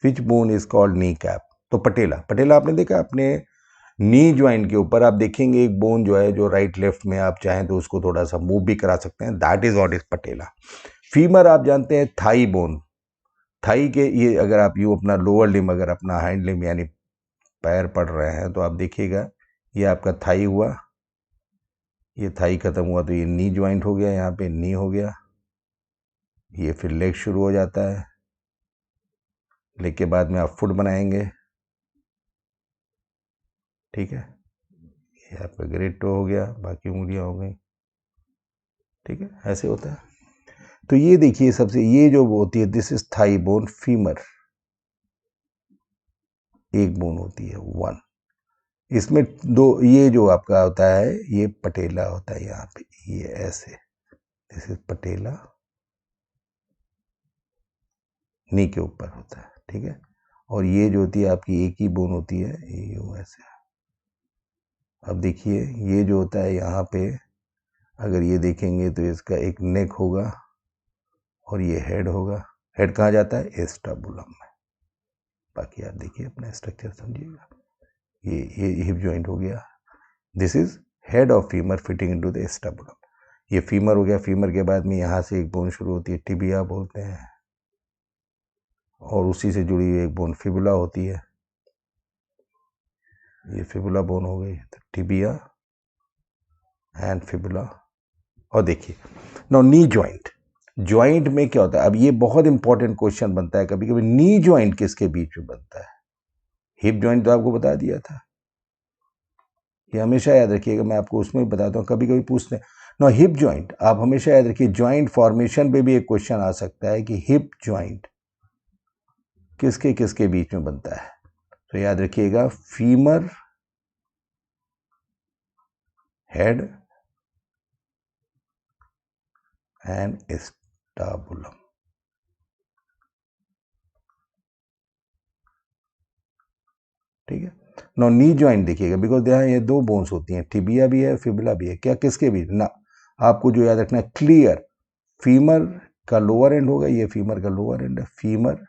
Which bone is called knee cap? तो पटेला, पटेला आपने देखा अपने नी ज्वाइंट के ऊपर आप देखेंगे एक बोन जो है, जो राइट लेफ्ट में आप चाहें तो उसको थोड़ा सा मूव भी करा सकते हैं, that is what is patella. Femur आप जानते हैं थाई बोन, थाई के ये अगर आप यू अपना लोअर लिम, अगर अपना हैंड लिम यानी पैर पढ़ रहे हैं तो आप देखिएगा ये आपका थाई हुआ, ये थाई खत्म हुआ तो ये नी ज्वाइंट हो गया, यहाँ पे नी हो गया, ये फिर लेग शुरू हो जाता है, लेग के बाद में आप फुट बनाएंगे। ठीक है, ये आपका ग्रेट टो हो गया, बाकी उंगलियां हो गई। ठीक है, ऐसे होता है। तो ये देखिए सबसे, ये जो होती है this is Thai bone, femur एक बोन होती है 1, इसमें दो, ये जो आपका होता है ये पटेला होता है, यहाँ पे ये ऐसे, दिस इज पटेला, नी के ऊपर होता है। ठीक है, और ये जो होती है आपकी एक ही बोन होती है, ये यूं ऐसे। अब देखिए ये जो होता है यहाँ पे, अगर ये देखेंगे तो इसका एक नेक होगा और ये हेड होगा, हेड कहाँ जाता है, एस्टाबुलम में। बाकी आप देखिए अपना स्ट्रक्चर समझिएगा, ये हिप जॉइंट हो गया, this is head of femur fitting into the acetabulum. ये फीमर हो गया, फीमर के बाद में यहाँ से एक बोन शुरू होती है, टिबिया बोलते हैं, और उसी से जुड़ी हुई एक बोन फिबुला होती है, ये फिबुला बोन हो गई, तो टिबिया एंड फिबुला। और देखिए नो नी ज्वाइंट, ज्वाइंट में क्या होता है, अब ये बहुत इंपॉर्टेंट क्वेश्चन बनता है कभी कभी, नी ज्वाइंट किसके बीच में बनता है? हिप ज्वाइंट तो आपको बता दिया था, ये हमेशा याद रखिएगा, मैं आपको उसमें भी बताता हूँ, कभी कभी पूछते हैं नो हिप ज्वाइंट, आप हमेशा याद रखिए ज्वाइंट फॉर्मेशन पे भी एक क्वेश्चन आ सकता है कि हिप ज्वाइंट किसके किसके बीच में बनता है। तो याद रखिएगा फीमर, हेड एंड एस्टाबुलम। ठीक है, नो नी ज्वाइंट देखिएगा, बिकॉज यहाँ ये दो बोन्स होती हैं, टिबिया भी है फिबुला भी है, क्या किसके बीच ना, आपको जो याद रखना है क्लियर, फीमर का लोअर एंड होगा, ये फीमर का लोअर एंड है, फीमर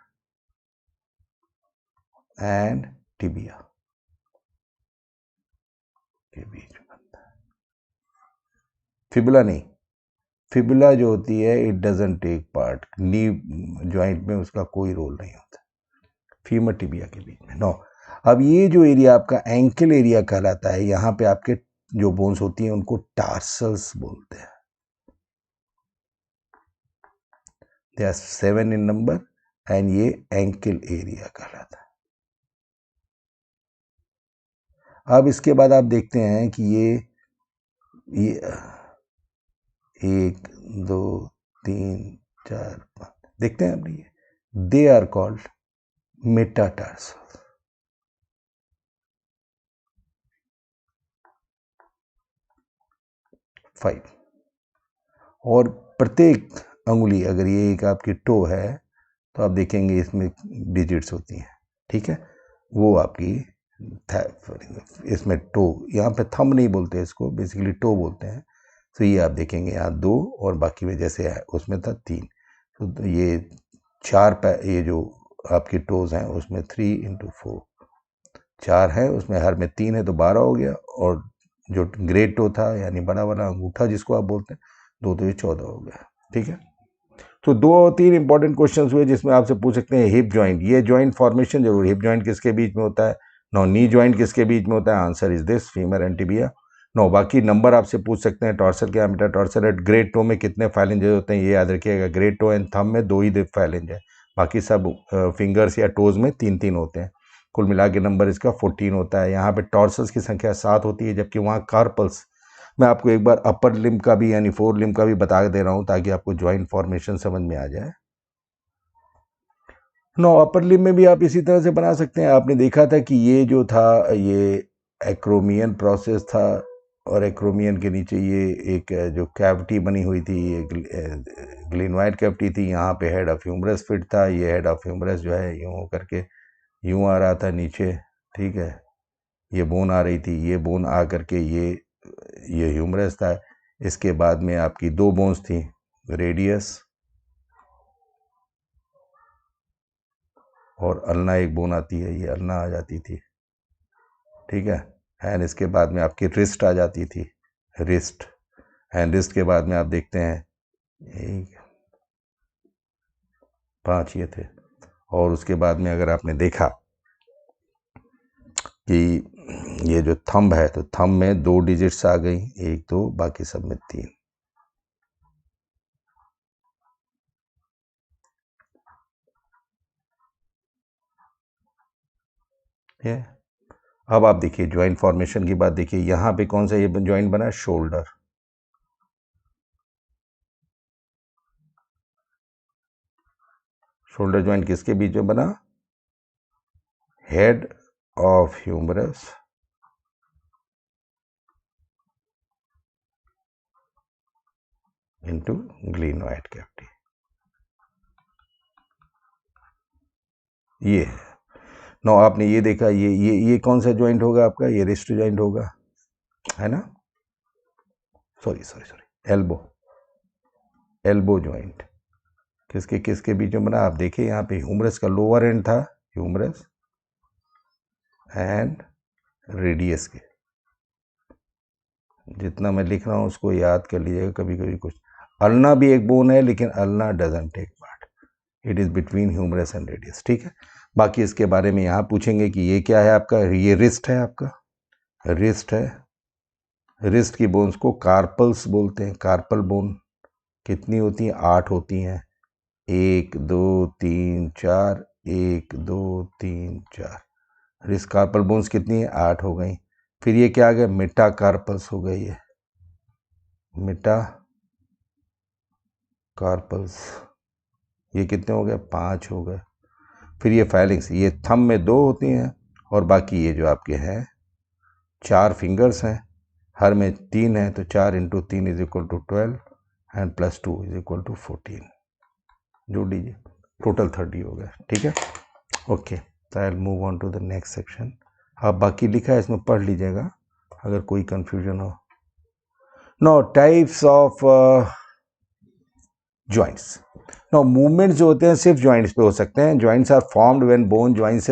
एंड टिबिया के बीच में बनता है। फिबुला नहीं, फिबुला जो होती है it doesn't take part, knee joint में उसका कोई रोल नहीं होता, फीमर टिबिया के बीच में। नो अब ये जो एरिया आपका एंकल एरिया कहलाता है, यहाँ पे आपके जो बोन्स होती हैं उनको टार्सल्स बोलते हैं, they are 7 in number, and ये एंकल एरिया कहलाता है। अब इसके बाद आप देखते हैं कि ये 1 2 3 4 5, देखते हैं अपनी, दे आर कॉल्ड मेटाटार्सल। 5, और प्रत्येक अंगुली, अगर ये एक आपकी टो है तो आप देखेंगे इसमें डिजिट्स होती हैं, ठीक है, वो आपकी इसमें टो, यहाँ पे थंब नहीं बोलते इसको, बेसिकली टो बोलते हैं। तो ये आप देखेंगे यहाँ 2 और बाकी में जैसे है उसमें था 3, तो ये 4 ये जो आपकी टोज हैं उसमें 3 × 4 4 है, उसमें हर में 3 है तो 12 हो गया, और जो ग्रेट टो था यानी बड़ा वाला अंगूठा जिसको आप बोलते हैं 2, तो ये 14 हो गया, ठीक है। तो 2-3 इंपॉर्टेंट क्वेश्चंस हुए जिसमें आपसे पूछ सकते हैं हिप जॉइंट, ये जॉइंट फॉर्मेशन जरूर, हिप जॉइंट किसके बीच में होता है, नो नी जॉइंट किसके बीच में होता है, answer is this, femur and tibia. No, बाकी नंबर आपसे पूछ सकते हैं, टॉर्सल क्या metatarsal at great toe में कितने फाइलेंजेस होते हैं, ये याद रखिएगा, ग्रेट टो एंड थंब में 2 ही फाइलेंज है, बाकी सब फिंगर्स या टोज में 3-3 होते हैं। कुल मिला के नंबर इसका 14 होता है। यहाँ पे टॉर्सल्स की संख्या 7 होती है, जबकि वहाँ कार्पल्स, मैं आपको एक बार अपर लिम्ब का भी यानी 4 लिम्ब का भी बता दे रहा हूँ ताकि आपको जॉइंट फॉर्मेशन समझ में आ जाए। नो, अपर लिम्ब में भी आप इसी तरह से बना सकते हैं। आपने देखा था कि ये जो था ये एक्रोमियन प्रोसेस था, और एक्रोमियन के नीचे ये एक जो कैविटी बनी हुई थी, ये ग्लिनोइड कैविटी थी, यहाँ पे हेड ऑफ ह्यूमरस फिट था, ये हेड ऑफ ह्यूमरस जो है यूँ करके यूँ आ रहा था नीचे, ठीक है, ये बोन आ रही थी, ये बोन आ करके ये ह्यूमरस था। इसके बाद में आपकी 2 बोन्स थी, रेडियस और अल्ना एक बोन आती है, ये अल्ना आ जाती थी, ठीक है, एंड इसके बाद में आपकी रिस्ट आ जाती थी, रिस्ट, एंड रिस्ट के बाद में आप देखते हैं 5 ये थे, और उसके बाद में अगर आपने देखा कि ये जो थंब है तो थंब में 2 डिजिट्स आ गई, 1 2, बाकी सब में 3। ये अब आप देखिए ज्वाइंट फॉर्मेशन की बात देखिए, यहाँ पे कौन सा ये ज्वाइंट बना है, शोल्डर, शोल्डर ज्वाइंट किसके बीच में बना, head of humerus into glenoid cavity, ये है। नो, आपने ये देखा, ये कौन सा ज्वाइंट होगा आपका, ये रिस्ट ज्वाइंट होगा, है ना, सॉरी, एल्बो ज्वाइंट किसके किसके बीच में बना, आप देखिए यहाँ पे ह्यूमरस का लोअर एंड था, ह्यूमरस एंड रेडियस के, जितना मैं लिख रहा हूँ उसको याद कर लीजिएगा, कभी कभी कुछ, अल्ना भी एक बोन है लेकिन ulna doesn't take part, it is between humerus and radius, ठीक है। बाकी इसके बारे में यहाँ पूछेंगे कि ये क्या है आपका, ये रिस्ट है आपका, रिस्ट है, रिस्ट की बोन्स को कार्पल्स बोलते हैं, कार्पल बोन कितनी होती हैं, 8 होती हैं, 1 2 3 4, 1 2 3 4, रिस्ट कार्पल बोन्स कितनी है, 8 हो गई। फिर ये क्या आ गया, मेटा कार्पल्स हो गई है, मेटा कार्पल्स, ये कितने हो गए, 5 हो गए। फिर ये फाइलिंग्स, ये थंब में 2 होती हैं, और बाकी ये जो आपके हैं 4 फिंगर्स हैं, हर में 3 है, तो 4 × 3 = 12 एंड +2 = 14, जोड़ दीजिए, टोटल 30 हो गया, ठीक है, ओके। तो I will move on to the next section. आप बाकी लिखा है इसमें पढ़ लीजिएगा अगर कोई कंफ्यूजन हो। No, types of joints. No, movements जो होते हैं सिर्फ जॉइंट्स पे हो सकते हैं। Joints are formed when bone joints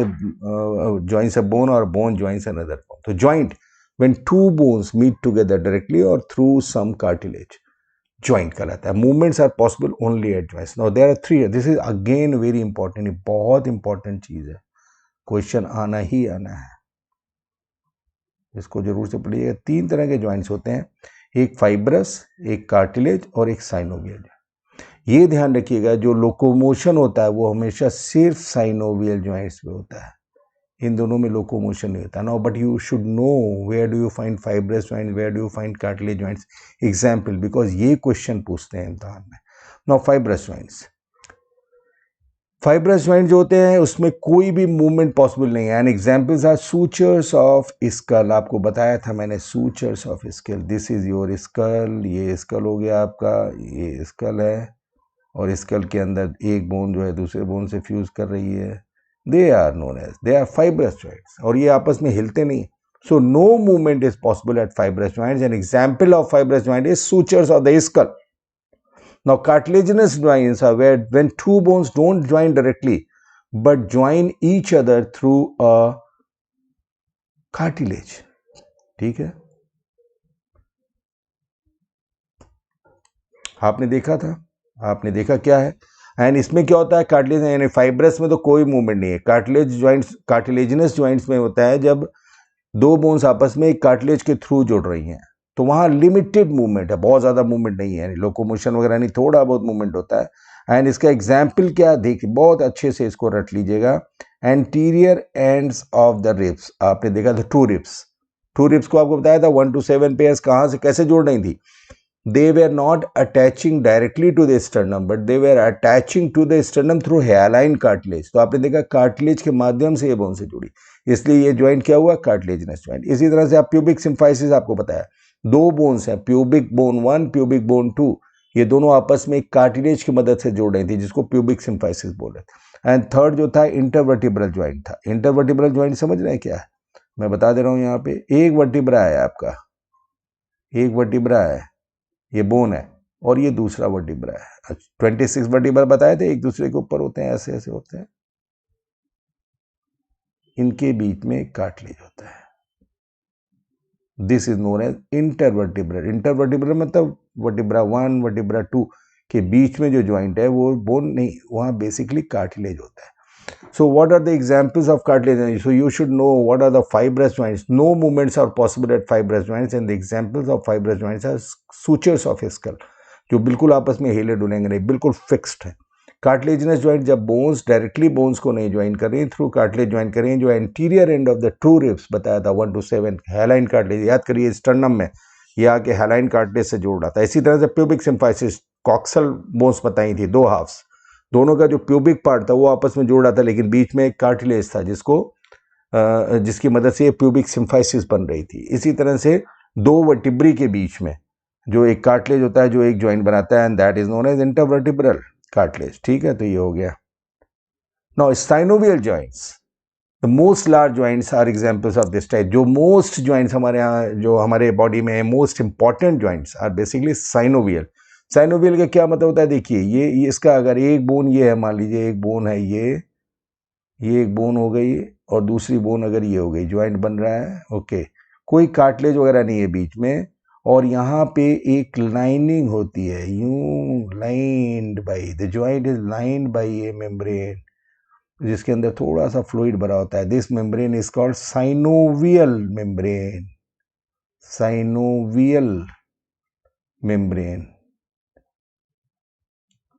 a bone और बोन जॉइंट्स अनदर बोन। तो joint when 2 bones meet together directly और थ्रू सम कार्टिलेज, जॉइंट कहलाता है। Movements are possible only at joints. Now there are 3, this is again very important, बहुत important चीज है, question आना ही आना है, इसको जरूर से पढ़िएगा। 3 तरह के जॉइंट्स होते हैं, एक फाइब्रस, एक कार्टिलेज और एक साइनोवियल। ये ध्यान रखिएगा, जो लोकोमोशन होता है वो हमेशा सिर्फ साइनोवियल जॉइंट्स पे होता है, इन दोनों में लोकोमोशन नहीं होता। Now but you should know where do you find fibrous joint, where do you find cartilage joints, example, because ये क्वेश्चन पूछते हैं इम्तहान में। Now fibrous joints, fibrous joint जो होते हैं उसमें कोई भी मूवमेंट पॉसिबल नहीं है। And examples are sutures of skull, आपको बताया था मैंने sutures of skull, this is your skull, ये स्कल हो गया आपका, ये स्कल है और स्कल के अंदर एक बोन जो है दूसरे बोन से फ्यूज कर रही है, they are known as, they are fibrous joints, और ये आपस में हिलते नहीं। So no movement is possible at fibrous joints. An example of fibrous joint is sutures of the skull. Now, cartilaginous joints are where when two bones don't join directly but join each other through a cartilage. ठीक है, आपने देखा था, आपने देखा क्या है। And इसमें क्या होता है, कार्टिलेज यानी फाइब्रस में तो कोई मूवमेंट नहीं है। कार्टिलेज ज्वाइंट्स, कार्टिलेजिनस ज्वाइंट्स में होता है जब दो बोन्स आपस में एक कार्टिलेज के थ्रू जुड़ रही हैं, तो वहाँ लिमिटेड मूवमेंट है, बहुत ज़्यादा मूवमेंट नहीं है, लोकोमोशन वगैरह नहीं, थोड़ा बहुत मूवमेंट होता है। एंड इसका एग्जाम्पल क्या, देखिए बहुत अच्छे से इसको रट लीजिएगा। Anterior ends of the ribs, आपने देखा था टू रिब्स, टू रिब्स को आपको बताया था 1 to 7 पेयर्स कहाँ से कैसे जोड़ रही थी। They were not attaching directly to the sternum, but they were attaching to the sternum through hyaline cartilage. तो आपने देखा कार्टिलेज के माध्यम से ये बोन से जुड़ी, इसलिए ये ज्वाइंट क्या हुआ, कार्टिलेजिनस ज्वाइंट। इसी तरह से आप प्यूबिक सिम्फाइसिस, आपको बताया दो बोन्स हैं, प्यूबिक बोन 1, प्यूबिक बोन 2, ये दोनों आपस में एक कार्टिलेज की मदद से जोड़ रही थी, जिसको प्यूबिक सिम्फाइसिस बोल रहे थे। एंड थर्ड जो था इंटरवर्टिब्रल ज्वाइंट था। इंटरवर्टिब्रल ज्वाइंट समझ रहे हैं क्या है, मैं बता दे रहा हूँ। यहाँ पे एक वर्टिब्रा है आपका, एक वर्टिब्रा है, ये बोन है, और ये दूसरा वर्टिब्रा है। 26 वर्टिब्रा बताए थे, एक दूसरे के ऊपर होते हैं, ऐसे ऐसे होते हैं, इनके बीच में कार्टिलेज होता है। This is known as intervertebral. Intervertebral मतलब वर्टिब्रा 1 वर्टिब्रा 2 के बीच में जो ज्वाइंट है वो बोन नहीं, वहाँ बेसिकली कार्टिलेज होता है। So what are the examples of cartilage? So you should know what are the fibrous joints. No movements are possible at fibrous joints, and the examples of fibrous joints are sutures of skull, जो बिल्कुल आपस में हिले डुलेंगे नहीं, बिल्कुल fixed है। Cartilaginous joint जब bones directly bones को नहीं ज्वाइन कर रही, थ्रू कार्टिलेज ज्वाइन कर रही हैं, जो anterior end of the two ribs बताया था 1 to 7 हैलाइन कार्टिलेज, याद करिए स्टर्नम में ये आके हैलाइन कार्टिलेज से जोड़ रहा था। इसी तरह से प्यूबिक सिम्फाइसिस, कॉक्सल बोन्स बताई थी, दो हाफ्स, दोनों का जो प्यूबिक पार्ट था वो आपस में जोड़ रहा था, लेकिन बीच में एक कार्टिलेज था जिसकी मदद से प्यूबिक सिम्फाइसिस बन रही थी। इसी तरह से दो वर्टिब्री के बीच में जो एक कार्टिलेज होता है जो एक ज्वाइंट बनाता है, and that is known as intervertebral cartilage. ठीक है, तो ये हो गया। Now synovial joints, the most large joints are examples of this type. जो मोस्ट ज्वाइंट्स हमारे यहाँ, जो हमारे बॉडी में most important joints are basically synovial. Synovial का क्या मतलब होता है, देखिए ये इसका अगर एक बोन ये है, मान लीजिए एक बोन है, ये एक बोन हो गई और दूसरी बोन अगर ये हो गई, ज्वाइंट बन रहा है, ओके, कोई कार्टिलेज वगैरह नहीं है बीच में, और यहाँ पे एक लाइनिंग होती है, यूं lined by the joint is lined by A membrane, जिसके अंदर थोड़ा सा फ्लूइड भरा होता है। This membrane is called synovial membrane, synovial membrane.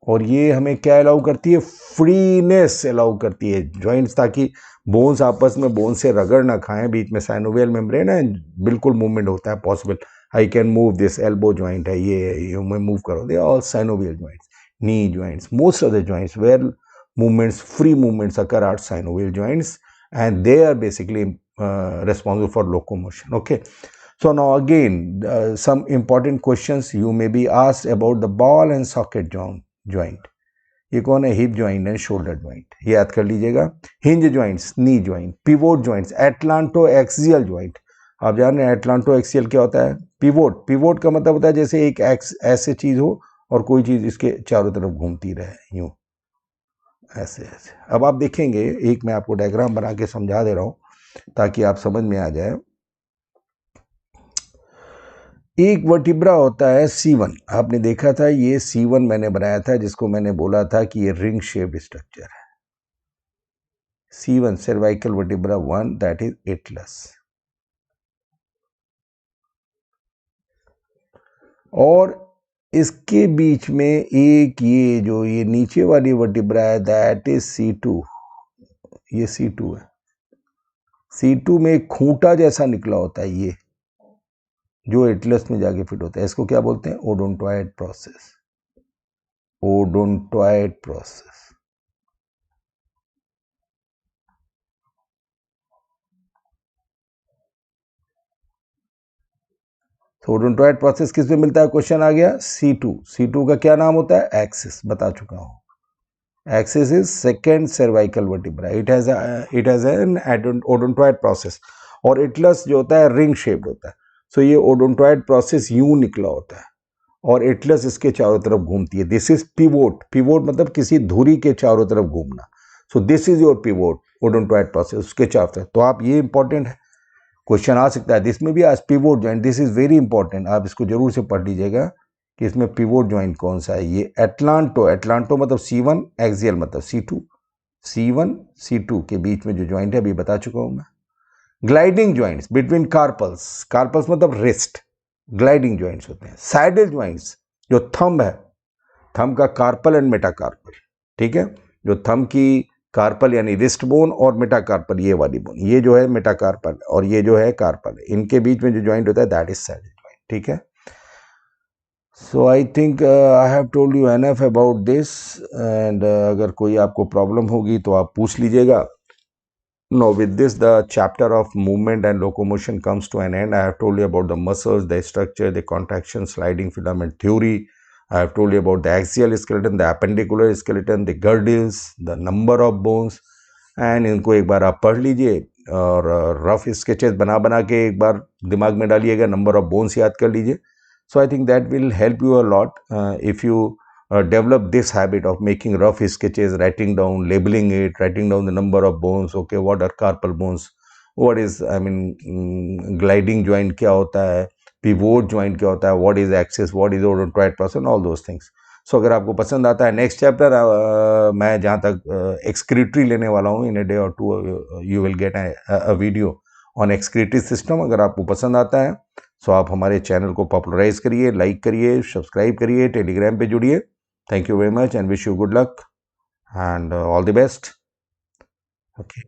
और ये हमें क्या अलाउ करती है, फ्रीनेस अलाउ करती है ज्वाइंट्स, ताकि बोन्स आपस में बोन से रगड़ ना खाएं। बीच में साइनोवियल मेम्ब्रेन है, बिल्कुल मूवमेंट होता है possible. I can move this, elbow joint है ये मैं मूव करो, they all synovial joints. Knee joints, most of the joints where movements, free movements occur at synovial joints, and they are basically responsible for locomotion. Okay, so now again some important questions you may be asked about the ball and socket joint. ये कौन है, hip joint and shoulder joint, ये याद कर लीजिएगा। Hinge joints, knee joint, pivot joints, atlanto axial joint. आप जान रहे हैं एटलांटो एक्सियल क्या होता है, पिवोट। पिवोट का मतलब होता है जैसे एक ऐसे चीज हो और कोई चीज इसके चारों तरफ घूमती रहे, यूं ऐसे ऐसे। अब आप देखेंगे, एक मैं आपको डायग्राम बना के समझा दे रहा हूं ताकि आप समझ में आ जाए। एक वर्टिब्रा होता है C1, आपने देखा था ये C1 मैंने बनाया था, जिसको मैंने बोला था कि ये रिंग शेप्ड स्ट्रक्चर है। C1 cervical vertebra 1, that is Atlas. और इसके बीच में एक ये जो ये नीचे वाली वर्टिब्रा है, दैट इज C2, ये C2 है। C2 में एक खूंटा जैसा निकला होता है, ये जो एटलस में जाके फिट होता है, इसको क्या बोलते हैं, ओडोंटॉइड प्रोसेस। odontoid process. तो ओडोंटोइड प्रोसेस किस में मिलता है? क्वेश्चन आ गया C2. C2 का क्या नाम होता है? एक्सिस, बता चुका हूं. Axis is second cervical vertebra. It has an odontoid process. और एटलस जो होता है रिंग शेप्ड होता है. सो ये ओडोंटोइड प्रोसेस यूं निकला होता है और एटलस इसके चारों तरफ घूमती है. This is pivot. पिवोट मतलब किसी धुरी के चारों तरफ घूमना. So this is your pivot, odontoid process, उसके चारों तरफ. तो आप ये इंपॉर्टेंट है, क्वेश्चन आ सकता है दिस में भी आज pivot joint. This is very important, आप इसको जरूर से पढ़ लीजिएगा कि इसमें पिवोट जॉइंट कौन सा है. ये एटलांटो. एटलांटो मतलब C1, एक्सियल मतलब C2. C1 C2 के बीच में जो जॉइंट है अभी बता चुका हूं मैं. Gliding joints between carpals. Carpals मतलब रिस्ट. ग्लाइडिंग जॉइंट्स होते हैं. साइडल जॉइंट्स, जो थंब है, थंब का कार्पल एंड मेटाकार्पल. ठीक है, जो थंब की कार्पल यानी रिस्ट बोन और मेटाकार्पल, ये वाली बोन, ये जो है मेटाकार्पल और ये जो है कार्पल, इनके बीच में जो जॉइंट होता है दैट इज सैडल जॉइंट. ठीक है. So I think I have told you enough about this. And अगर कोई आपको प्रॉब्लम होगी तो आप पूछ लीजिएगा. Now with this the chapter of movement and locomotion comes to an end. I have told you about the muscles, the structure, the contraction, sliding filament theory. I have told you about the axial skeleton, the appendicular skeleton, the girdles, the number of bones. And इनको एक बार आप पढ़ लीजिए और rough sketches बना के एक बार दिमाग में डालिएगा, नंबर ऑफ बोन्स याद कर लीजिए. So I think that will help you a lot if you develop this habit of making rough sketches, writing down, labeling it, writing down the number of bones. Okay, what are carpal bones, what is, I mean, gliding joint क्या होता है, pivot joint क्या होता है, what is axis, what is odontoid process, all those things. So अगर आपको पसंद आता है नेक्स्ट चैप्टर, मैं जहाँ तक एक्सक्रीटरी लेने वाला हूँ, in a day or two you will get a video on excretory system. अगर आपको पसंद आता है सो आप हमारे चैनल को पॉपुलराइज करिए, लाइक करिए, सब्सक्राइब करिए, टेलीग्राम पे जुड़िए. Thank you very much and wish you good luck and all the best. Okay.